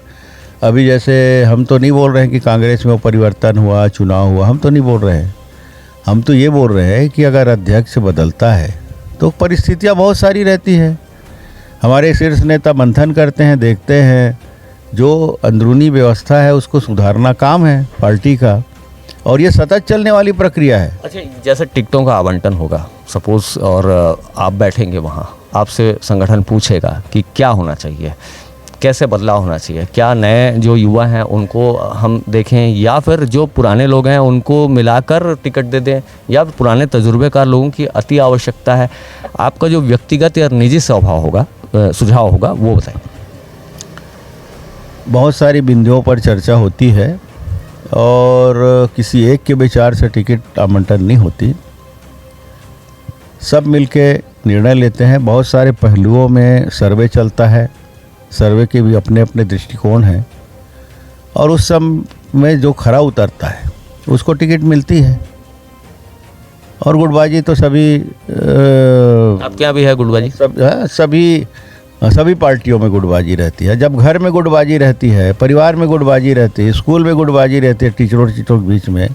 Speaker 2: अभी जैसे हम तो नहीं बोल रहे हैं कि कांग्रेस में वो परिवर्तन हुआ, चुनाव हुआ, हम तो नहीं बोल रहे हैं। हम तो ये बोल रहे हैं कि अगर अध्यक्ष बदलता है तो परिस्थितियाँ बहुत सारी रहती है। हमारे शीर्ष नेता मंथन करते हैं, देखते हैं, जो अंदरूनी व्यवस्था है उसको सुधारना काम है पार्टी का, और ये सतत चलने वाली प्रक्रिया है।
Speaker 1: अच्छा, जैसे टिकटों का आवंटन होगा सपोज, और आप बैठेंगे वहाँ, आपसे संगठन पूछेगा कि क्या होना चाहिए, कैसे बदलाव होना चाहिए, क्या नए जो युवा हैं उनको हम देखें या फिर जो पुराने लोग हैं उनको मिलाकर टिकट दे दें, या पुराने तजुर्बेकार लोगों की अति आवश्यकता है? आपका जो व्यक्तिगत या निजी स्वभाव होगा, सुझाव होगा, वो बताएं।
Speaker 2: बहुत सारी बिंदुओं पर चर्चा होती है और किसी एक के विचार से टिकट आवंटन नहीं होती। सब मिलके निर्णय लेते हैं। बहुत सारे पहलुओं में सर्वे चलता है, सर्वे के भी अपने अपने दृष्टिकोण हैं, और उस सब में जो खरा उतरता है उसको टिकट मिलती है। और गुटबाजी तो सभी
Speaker 1: आपके यहाँ भी है गुटबाजी?
Speaker 2: सभी पार्टियों में गुटबाजी रहती है। जब घर में गुटबाजी रहती है, परिवार में गुटबाजी रहती है, स्कूल में गुटबाजी रहती है, टीचरों के बीच में,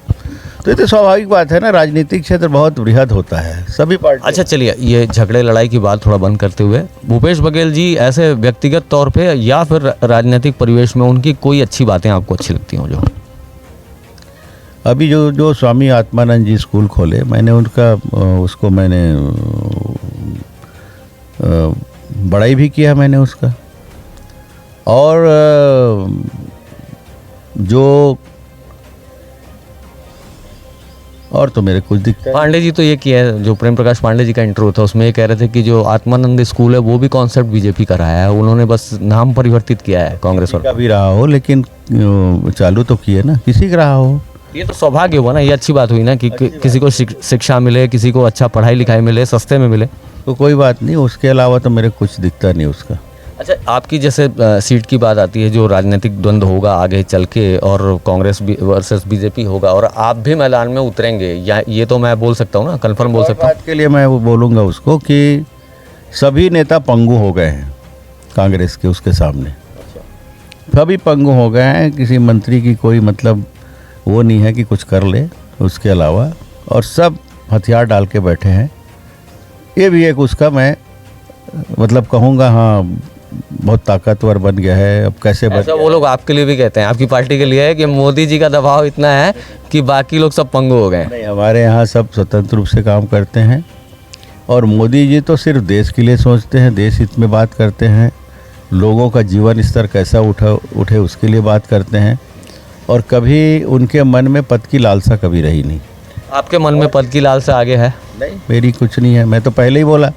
Speaker 2: तो ये तो स्वाभाविक बात है ना। राजनीतिक क्षेत्र बहुत बृहद होता है, सभी पार्टी।
Speaker 1: अच्छा चलिए, ये झगड़े लड़ाई की बात थोड़ा बंद करते हुए, भूपेश बघेल जी ऐसे व्यक्तिगत तौर पे या फिर राजनीतिक परिवेश में उनकी कोई अच्छी बातें आपको अच्छी लगती हों? जो
Speaker 2: अभी जो स्वामी आत्मानंद जी स्कूल खोले, मैंने उनका उसको मैंने बड़ाई भी किया मैंने उसका। और और तो मेरे कुछ दिक्कत।
Speaker 1: पांडे जी तो ये किया है, जो प्रेम प्रकाश पांडे जी का इंटरव्यू था उसमें ये कह रहे थे कि जो आत्मानंद स्कूल है वो भी कॉन्सेप्ट बीजेपी का रहा है, उन्होंने बस नाम परिवर्तित किया है कांग्रेस और
Speaker 2: का भी रहा हो, लेकिन चालू तो किए ना, किसी का रहा हो।
Speaker 1: ये तो सौभाग्य हुआ ना, ये अच्छी बात हुई ना कि किसी को शिक्षा मिले, किसी को अच्छा पढ़ाई लिखाई मिले, सस्ते में मिले,
Speaker 2: तो कोई बात नहीं। उसके अलावा तो मेरे कुछ दिखता नहीं उसका।
Speaker 1: अच्छा, आपकी जैसे सीट की बात आती है, जो राजनीतिक द्वंद्व होगा आगे चल के और कांग्रेस वर्सेस बीजेपी होगा और आप भी मैदान में उतरेंगे, या ये तो मैं बोल सकता हूँ ना, कंफर्म बोल सकता हूँ?
Speaker 2: बात के लिए मैं वो बोलूँगा उसको कि सभी नेता पंगु हो गए हैं कांग्रेस के, उसके सामने सभी पंगु हो गए हैं। किसी मंत्री की कोई मतलब वो नहीं है कि कुछ कर ले उसके अलावा, और सब हथियार डाल के बैठे हैं। ये भी एक उसका मैं मतलब कहूँगा, हाँ बहुत ताकतवर बन गया है। अब कैसे बन
Speaker 1: ऐसा वो लोग आपके लिए भी कहते हैं, आपकी पार्टी के लिए है कि मोदी जी का दबाव इतना है कि बाकी लोग सब पंगु हो गए हैं?
Speaker 2: नहीं, हमारे यहाँ सब स्वतंत्र रूप से काम करते हैं, और मोदी जी तो सिर्फ देश के लिए सोचते हैं, देश हित में बात करते हैं, लोगों का जीवन स्तर कैसा उठे उसके लिए बात करते हैं, और कभी उनके मन में पद की लालसा कभी रही नहीं।
Speaker 1: आपके मन में पद की लालसा आगे है?
Speaker 2: नहीं, मेरी कुछ नहीं है। मैं तो पहले ही बोला,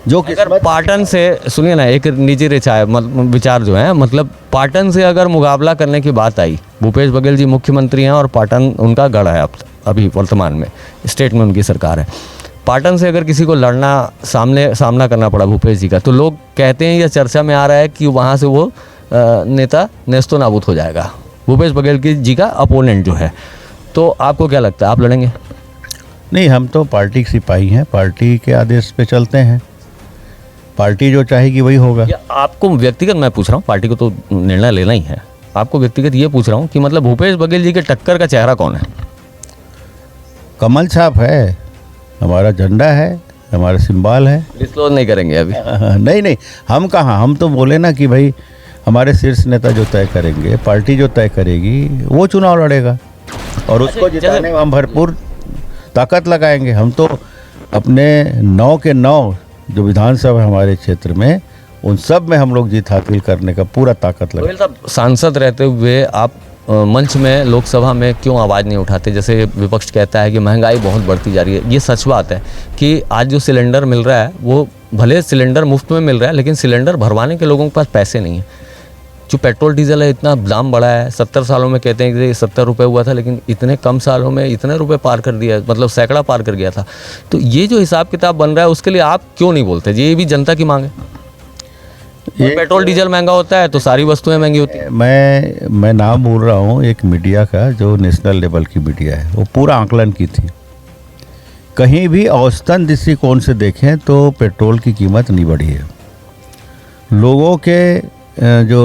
Speaker 2: जो
Speaker 1: अगर पाटन से, सुनिए ना, एक निजी विचार जो है, मतलब पाटन से अगर मुकाबला करने की बात आई, भूपेश बघेल जी मुख्यमंत्री हैं और पाटन उनका गढ़ है अभी वर्तमान में, स्टेट में उनकी सरकार है। पाटन से अगर किसी को लड़ना, सामना करना पड़ा भूपेश जी का, तो लोग कहते हैं या चर्चा में आ रहा है कि वहाँ से वो नेता नेस्तो नाबूद हो जाएगा, भूपेश बघेल जी का अपोनेंट जो है। तो आपको क्या लगता है, आप लड़ेंगे?
Speaker 2: नहीं, हम तो पार्टी के सिपाही हैं, पार्टी के आदेश पे चलते हैं, पार्टी जो चाहेगी वही होगा।
Speaker 1: आपको व्यक्तिगत मैं पूछ रहा हूँ, पार्टी को तो निर्णय लेना ही है, आपको व्यक्तिगत ये पूछ रहा हूँ कि मतलब भूपेश बघेल जी के टक्कर का चेहरा कौन है?
Speaker 2: कमल छाप है, हमारा झंडा है, हमारा सिंबल है।
Speaker 1: डिस्क्लोज नहीं करेंगे अभी?
Speaker 2: नहीं, हम कहाँ, हम तो बोले ना कि भाई हमारे शीर्ष नेता जो तय करेंगे, पार्टी जो तय करेगी वो चुनाव लड़ेगा, और उसको जिताने में हम भरपूर ताकत लगाएंगे। हम तो अपने 9 के 9 जो विधानसभा हमारे क्षेत्र में, उन सब में हम लोग जीत हासिल करने का पूरा ताकत लगाएंगे।
Speaker 1: साहब, सांसद रहते हुए आप मंच में, लोकसभा में क्यों आवाज़ नहीं उठाते? जैसे विपक्ष कहता है कि महंगाई बहुत बढ़ती जा रही है। ये सच बात है कि आज जो सिलेंडर मिल रहा है, वो भले सिलेंडर मुफ्त में मिल रहा है, लेकिन सिलेंडर भरवाने के लोगों के पास पैसे नहीं है। जो पेट्रोल डीजल है, इतना दाम बढ़ा है, 70 सालों में कहते हैं कि 70 रुपये हुआ था, लेकिन इतने कम सालों में इतने रुपए पार कर दिया, मतलब सैकड़ा पार कर गया था। तो ये जो हिसाब किताब बन रहा है, उसके लिए आप क्यों नहीं बोलते? ये भी जनता की मांग है। पेट्रोल डीजल महंगा होता है तो सारी वस्तुएं महंगी होती है।
Speaker 2: मैं नाम बोल रहा हूँ एक मीडिया का, जो नेशनल लेवल की मीडिया है, वो पूरा आंकलन की थी। कहीं भी औसतन दृष्टिकोण से देखें तो पेट्रोल की कीमत नहीं बढ़ी है। लोगों के जो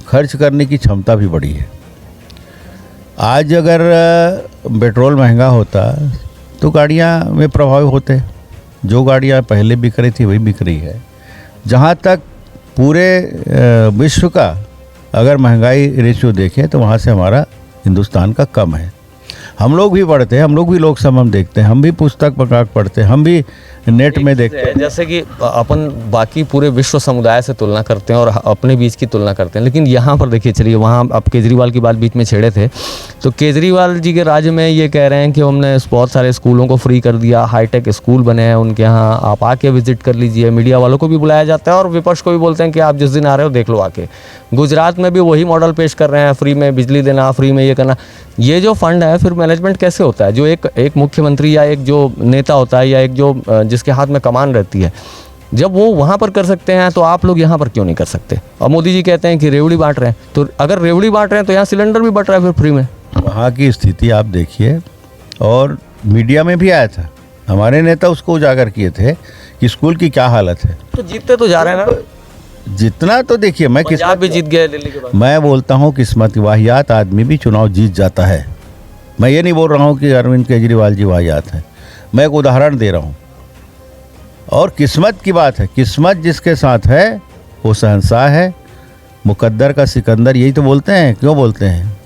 Speaker 2: खर्च करने की क्षमता भी बढ़ी है। आज अगर पेट्रोल महंगा होता तो गाड़ियाँ में प्रभावित होते, जो गाड़ियाँ पहले बिक रही थी वही बिक रही है। जहाँ तक पूरे विश्व का अगर महंगाई रेशियो देखें तो वहाँ से हमारा हिंदुस्तान का कम है। हम लोग भी पढ़ते हैं, हम लोग भी लोकसभा में देखते हैं, हम भी पुस्तक पढ़ते हैं, हम भी नेट में देखते हैं।
Speaker 1: जैसे कि अपन बाकी पूरे विश्व समुदाय से तुलना करते हैं और अपने बीच की तुलना करते हैं, लेकिन यहाँ पर देखिए, चलिए वहाँ आप केजरीवाल की बात बीच में छेड़े थे, तो केजरीवाल जी के राज्य में ये कह रहे हैं कि हमने बहुत सारे स्कूलों को फ्री कर दिया, हाईटेक स्कूल बने हैं उनके यहाँ, आप आके विजिट कर लीजिए। मीडिया वालों को भी बुलाया जाता है और विपक्ष को भी बोलते हैं कि आप जिस दिन आ रहे हो देख लो आके। गुजरात में भी वही मॉडल पेश कर रहे हैं, फ्री में बिजली देना, फ्री में ये करना। ये जो फंड है, फिर मैं मैनेजमेंट कैसे होता है? जो एक मुख्यमंत्री या एक जो नेता होता है या एक जो जिसके हाथ में कमान रहती है, जब वो वहाँ पर कर सकते हैं तो आप लोग यहाँ पर क्यों नहीं कर सकते? और मोदी जी कहते हैं कि रेवड़ी बांट रहे हैं, तो अगर रेवड़ी बांट रहे हैं तो यहाँ सिलेंडर भी बट रहा है फिर फ्री में।
Speaker 2: वहाँ की स्थिति आप देखिए, और मीडिया में भी आया था, हमारे नेता उसको उजागर किए थे कि स्कूल की क्या हालत है।
Speaker 1: तो जीतते तो जा रहे हैं ना,
Speaker 2: जितना तो देखिए, मैं
Speaker 1: पंजाब भी जीत गए दिल्ली के बाद।
Speaker 2: मैं बोलता हूँ किस्मत वाहियात आदमी भी चुनाव जीत जाता है। मैं ये नहीं बोल रहा हूँ कि अरविंद केजरीवाल जी वाहियात हैं, मैं एक उदाहरण दे रहा हूँ। और किस्मत की बात है, किस्मत जिसके साथ है वो शहंशाह है, मुकद्दर का सिकंदर, यही तो बोलते हैं, क्यों बोलते हैं?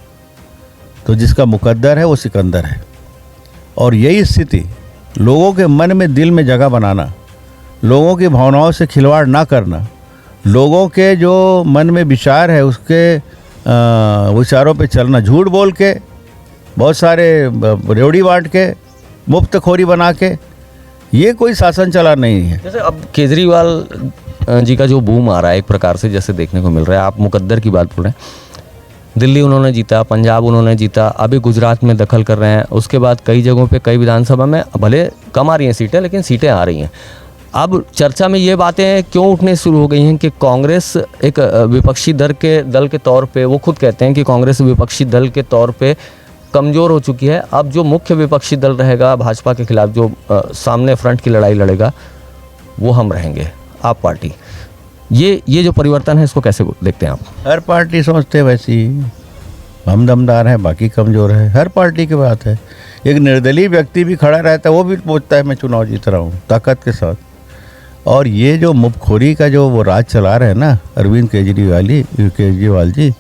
Speaker 2: तो जिसका मुकद्दर है वो सिकंदर है। और यही स्थिति, लोगों के मन में, दिल में जगह बनाना, लोगों की भावनाओं से खिलवाड़ ना करना, लोगों के जो मन में विचार है उसके विचारों पे चलना, झूठ बोल के, बहुत सारे रेवड़ी बांट के, मुफ्त खोरी बना के, ये कोई शासन चला नहीं है।
Speaker 1: जैसे अब केजरीवाल जी का जो बूम आ रहा है एक प्रकार से जैसे देखने को मिल रहा है, आप मुकद्दर की बात बोल रहे हैं, दिल्ली उन्होंने जीता, पंजाब उन्होंने जीता, अभी गुजरात में दखल कर रहे हैं, उसके बाद कई जगहों पे, कई विधानसभा में भले कम आ रही हैं सीटें, लेकिन सीटें आ रही हैं। अब चर्चा में ये बातें क्यों उठने शुरू हो गई हैं कि कांग्रेस एक विपक्षी दल के तौर पे, वो खुद कहते हैं कि कांग्रेस विपक्षी दल के तौर पे कमज़ोर हो चुकी है। अब जो मुख्य विपक्षी दल रहेगा भाजपा के खिलाफ, जो सामने फ्रंट की लड़ाई लड़ेगा, वो हम रहेंगे, आप पार्टी। ये जो परिवर्तन है इसको कैसे देखते हैं आप?
Speaker 2: हर पार्टी सोचते वैसी, हम दमदार हैं, बाकी कमज़ोर है, हर पार्टी की बात है। एक निर्दलीय व्यक्ति भी खड़ा रहता है, वो भी बोलता है मैं चुनाव जीत रहा हूँ ताकत के साथ। और ये जो मुफ्तखोरी का जो वो राज चला रहे हैं ना अरविंद केजरीवाल जी,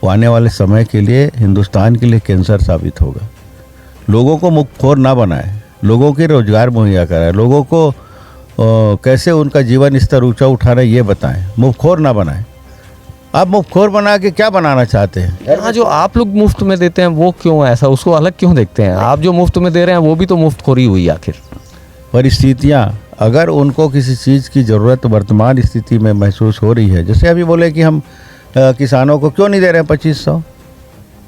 Speaker 2: वो आने वाले समय के लिए, हिंदुस्तान के लिए कैंसर साबित होगा। लोगों को मुफ्तखोर ना बनाए, लोगों के रोजगार मुहैया कराए, लोगों को कैसे उनका जीवन स्तर ऊंचा उठाना ये बताएं, मुफ्तखोर ना बनाएं। आप मुफ्तखोर बना के क्या बनाना चाहते हैं?
Speaker 1: हाँ, जो आप लोग मुफ्त में देते हैं वो क्यों ऐसा, उसको अलग क्यों देखते हैं? आप जो मुफ्त में दे रहे हैं वो भी तो मुफ्तखोरी हुई आखिर।
Speaker 2: परिस्थितियाँ, अगर उनको किसी चीज़ की ज़रूरत वर्तमान स्थिति में महसूस हो रही है, जैसे अभी बोले कि हम किसानों को क्यों नहीं दे रहे हैं 2500,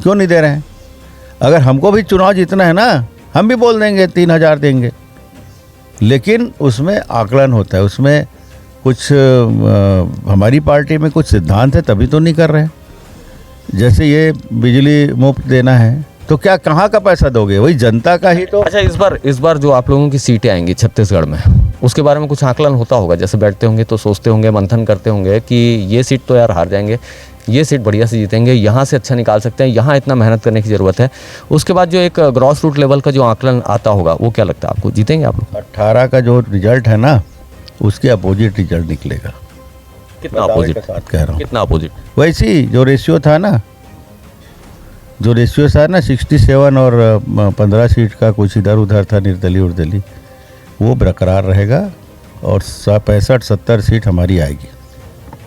Speaker 2: क्यों नहीं दे रहे हैं? अगर हमको भी चुनाव जीतना है ना, हम भी बोल देंगे 3000 देंगे, लेकिन उसमें आकलन होता है, उसमें कुछ हमारी पार्टी में कुछ सिद्धांत है, तभी तो नहीं कर रहे हैं। जैसे ये बिजली मुफ्त देना है तो क्या, कहाँ का पैसा दोगे? वही जनता का ही तो।
Speaker 1: अच्छा, इस बार जो आप लोगों की सीटें आएंगी छत्तीसगढ़ में, उसके बारे में कुछ आकलन होता होगा? जैसे बैठते होंगे तो सोचते होंगे, मंथन करते होंगे कि ये सीट तो यार हार जाएंगे, ये सीट बढ़िया से जीतेंगे, यहाँ से अच्छा निकाल सकते हैं, यहाँ इतना मेहनत करने की ज़रूरत है। उसके बाद जो एक ग्रॉस रूट लेवल का जो आकलन आता होगा, वो क्या लगता है आपको, जीतेंगे आप लोग?
Speaker 2: 18 का जो रिजल्ट है ना, उसके अपोजिट रिजल्ट निकलेगा।
Speaker 1: कितना अपोजिट?
Speaker 2: साथ कह रहा हूँ,
Speaker 1: कितना अपोजिट?
Speaker 2: वैसी जो रेशियो था ना, 67 और 15 सीट का कुछ इधर उधर था, निर्दलीय उर्दलीय, वो बरकरार रहेगा और 65-70 सीट हमारी आएगी।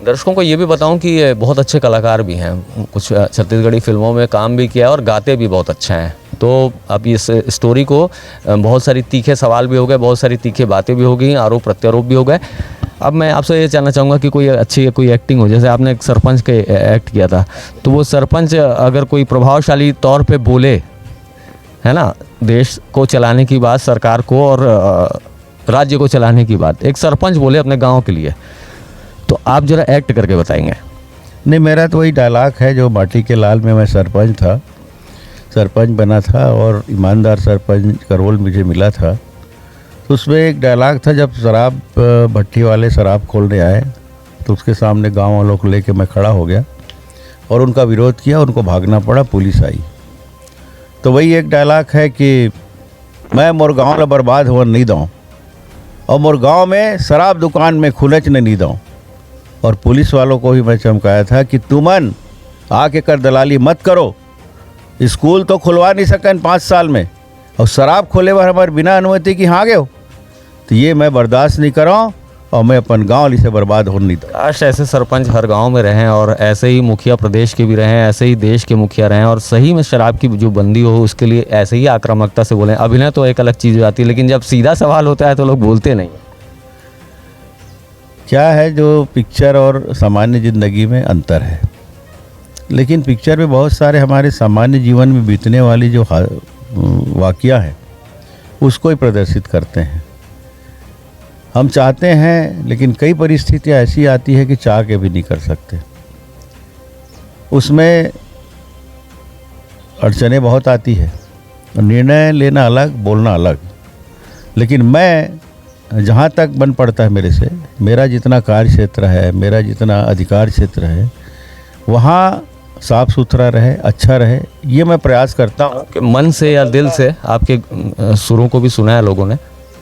Speaker 1: दर्शकों को ये भी बताऊं कि ये बहुत अच्छे कलाकार भी हैं, कुछ छत्तीसगढ़ी फिल्मों में काम भी किया है और गाते भी बहुत अच्छा हैं। तो अब इस स्टोरी को बहुत सारी तीखे सवाल भी हो गए, बहुत सारी तीखे बातें भी हो गई, आरोप प्रत्यारोप भी हो गए। अब मैं आपसे ये जानना चाहूँगा कि कोई अच्छी कोई एक्टिंग हो, जैसे आपने एक सरपंच के एक्ट किया था, तो वो सरपंच अगर कोई प्रभावशाली तौर पे बोले, है ना, देश को चलाने की बात, सरकार को और राज्य को चलाने की बात, एक सरपंच बोले अपने गांव के लिए, तो आप जरा एक्ट करके बताएंगे।
Speaker 2: नहीं, मेरा तो वही डायलॉग है जो माटी के लाल में मैं सरपंच बना था और ईमानदार सरपंच का रोल मुझे मिला था। तो उसमें एक डायलॉग था, जब शराब भट्टी वाले शराब खोलने आए तो उसके सामने गांव वालों को लेके मैं खड़ा हो गया और उनका विरोध किया, उनको भागना पड़ा, पुलिस आई। तो वही एक डायलॉग है कि मैं मोर गाँव ला बर्बाद होने नहीं दूँ और मोर गाँव में शराब दुकान में खुलचने नहीं दूँ। और पुलिस वालों को भी मैं चमकाया था कि तुमन आके कर दलाली मत करो, स्कूल तो खुलवा नहीं सकन 5 साल में और शराब खोले बार हमारे बिना अनुमति की हाँ गए हो, तो ये मैं बर्दाश्त नहीं कर रहा हूँ और मैं अपन गांव से बर्बाद होने नहीं दूँ।
Speaker 1: काश ऐसे सरपंच हर गांव में रहें और ऐसे ही मुखिया प्रदेश के भी रहें, ऐसे ही देश के मुखिया रहें और सही में शराब की जो बंदी हो उसके लिए ऐसे ही आक्रामकता से बोलें। अभिनय तो एक अलग चीज़ हो जाती है, लेकिन जब सीधा सवाल होता है तो लोग बोलते नहीं।
Speaker 2: क्या है, जो पिक्चर और सामान्य ज़िंदगी में अंतर है, लेकिन पिक्चर में बहुत सारे हमारे सामान्य जीवन में बीतने वाली जो वाक़या है उसको ही प्रदर्शित करते हैं। हम चाहते हैं लेकिन कई परिस्थितियाँ ऐसी आती है कि चाह के भी नहीं कर सकते। उसमें अड़चनें बहुत आती है, निर्णय लेना अलग, बोलना अलग। लेकिन मैं जहाँ तक बन पड़ता है मेरे से, मेरा जितना कार्य क्षेत्र है, मेरा जितना अधिकार क्षेत्र है, वहाँ साफ सुथरा रहे, अच्छा रहे, ये मैं प्रयास करता हूँ।
Speaker 1: आपके मन से या दिल से, आपके सुरों को भी सुना है लोगों ने,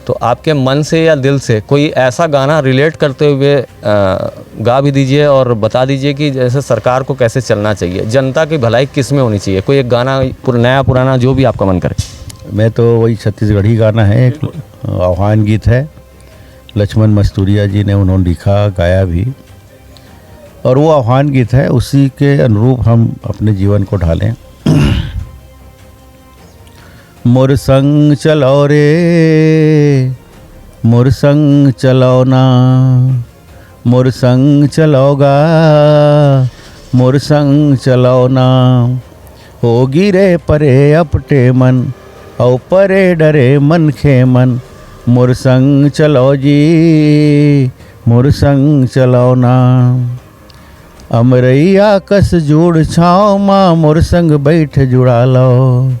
Speaker 1: तो आपके मन से या दिल से कोई ऐसा गाना रिलेट करते हुए गा भी दीजिए और बता दीजिए कि जैसे सरकार को कैसे चलना चाहिए, जनता की भलाई किस में होनी चाहिए। कोई एक गाना नया पुराना जो भी आपका मन करे।
Speaker 2: मैं तो वही छत्तीसगढ़ी गाना है, एक आह्वान गीत है, लक्ष्मण मस्तूरिया जी ने उन्होंने लिखा, गाया भी, और वो आह्वान गीत है, उसी के अनुरूप हम अपने जीवन को ढालें। मोर संग चलो रे, मोर संग चलो ना, मोर संग चलोगा, मोर संग चलो ना, होगी रे परे अपटे मन, औ परे डरे मन खे मन, मोर संग चलो जी, मोर संग चलो ना। अमरैया कस जोड़ छाओ माँ, मोर संग बैठ जुड़ा लो,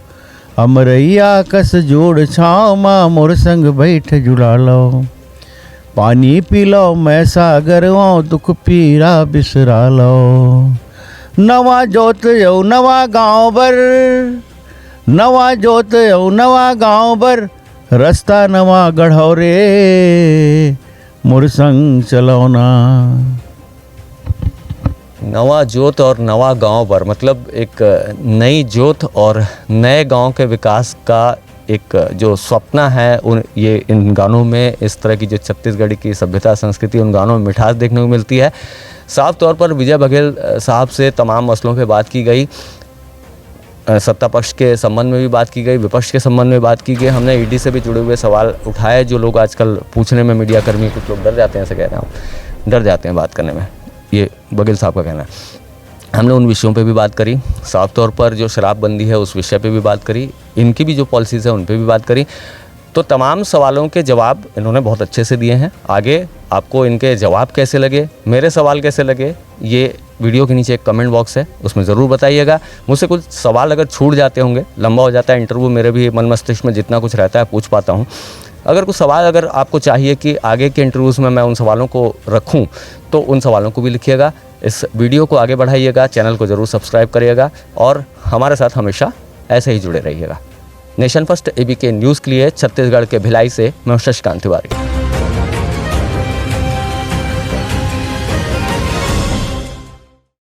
Speaker 2: अमरैया कस जोड़ छाओ माँ, मोर संग बैठ जुड़ा लो, पानी पी लो मैं सागर आओ, दुख पीरा बिसरा लो, नवा जोत यौ नवा गाँव बर, नवा जोत यौ नवा गाँव बर, रास्ता नवा गढ़ो रे, मोर संग चलो ना।
Speaker 1: नवा जोत और नवा गांव पर, मतलब एक नई जोत और नए गांव के विकास का एक जो सपना है, ये इन गानों में, इस तरह की जो छत्तीसगढ़ की सभ्यता संस्कृति, उन गानों में मिठास देखने को मिलती है। साफ तौर पर विजय बघेल साहब से तमाम मसलों पे बात की गई, सत्ता पक्ष के संबंध में भी बात की गई, विपक्ष के संबंध में बात की गई। हमने ईडी से भी जुड़े हुए सवाल उठाए, जो लोग आजकल पूछने में, मीडिया कर्मी कुछ लोग डर जाते हैं, ऐसे कह रहे हैं, डर जाते हैं बात करने में, ये बघेल साहब का कहना है। हमने उन विषयों पे भी बात करी, साफ तौर पर जो शराबबंदी है उस विषय पे भी बात करी, इनकी भी जो पॉलिसीज़ है उन पे भी बात करी। तो तमाम सवालों के जवाब इन्होंने बहुत अच्छे से दिए हैं। आगे आपको इनके जवाब कैसे लगे, मेरे सवाल कैसे लगे, ये वीडियो के नीचे एक कमेंट बॉक्स है, उसमें ज़रूर बताइएगा। मुझसे कुछ सवाल अगर छूट जाते होंगे, लंबा हो जाता है इंटरव्यू, मेरे भी मन मस्तिष्क में जितना कुछ रहता है पूछ पाता हूँ। अगर कुछ सवाल अगर आपको चाहिए कि आगे के इंटरव्यूज़ में मैं उन सवालों को रखूं, तो उन सवालों को भी लिखिएगा। इस वीडियो को आगे बढ़ाइएगा, चैनल को ज़रूर सब्सक्राइब करिएगा और हमारे साथ हमेशा ऐसे ही जुड़े रहिएगा। नेशन फर्स्ट ABK न्यूज़ के लिए छत्तीसगढ़ के भिलाई से मैं शशिकांत तिवारी।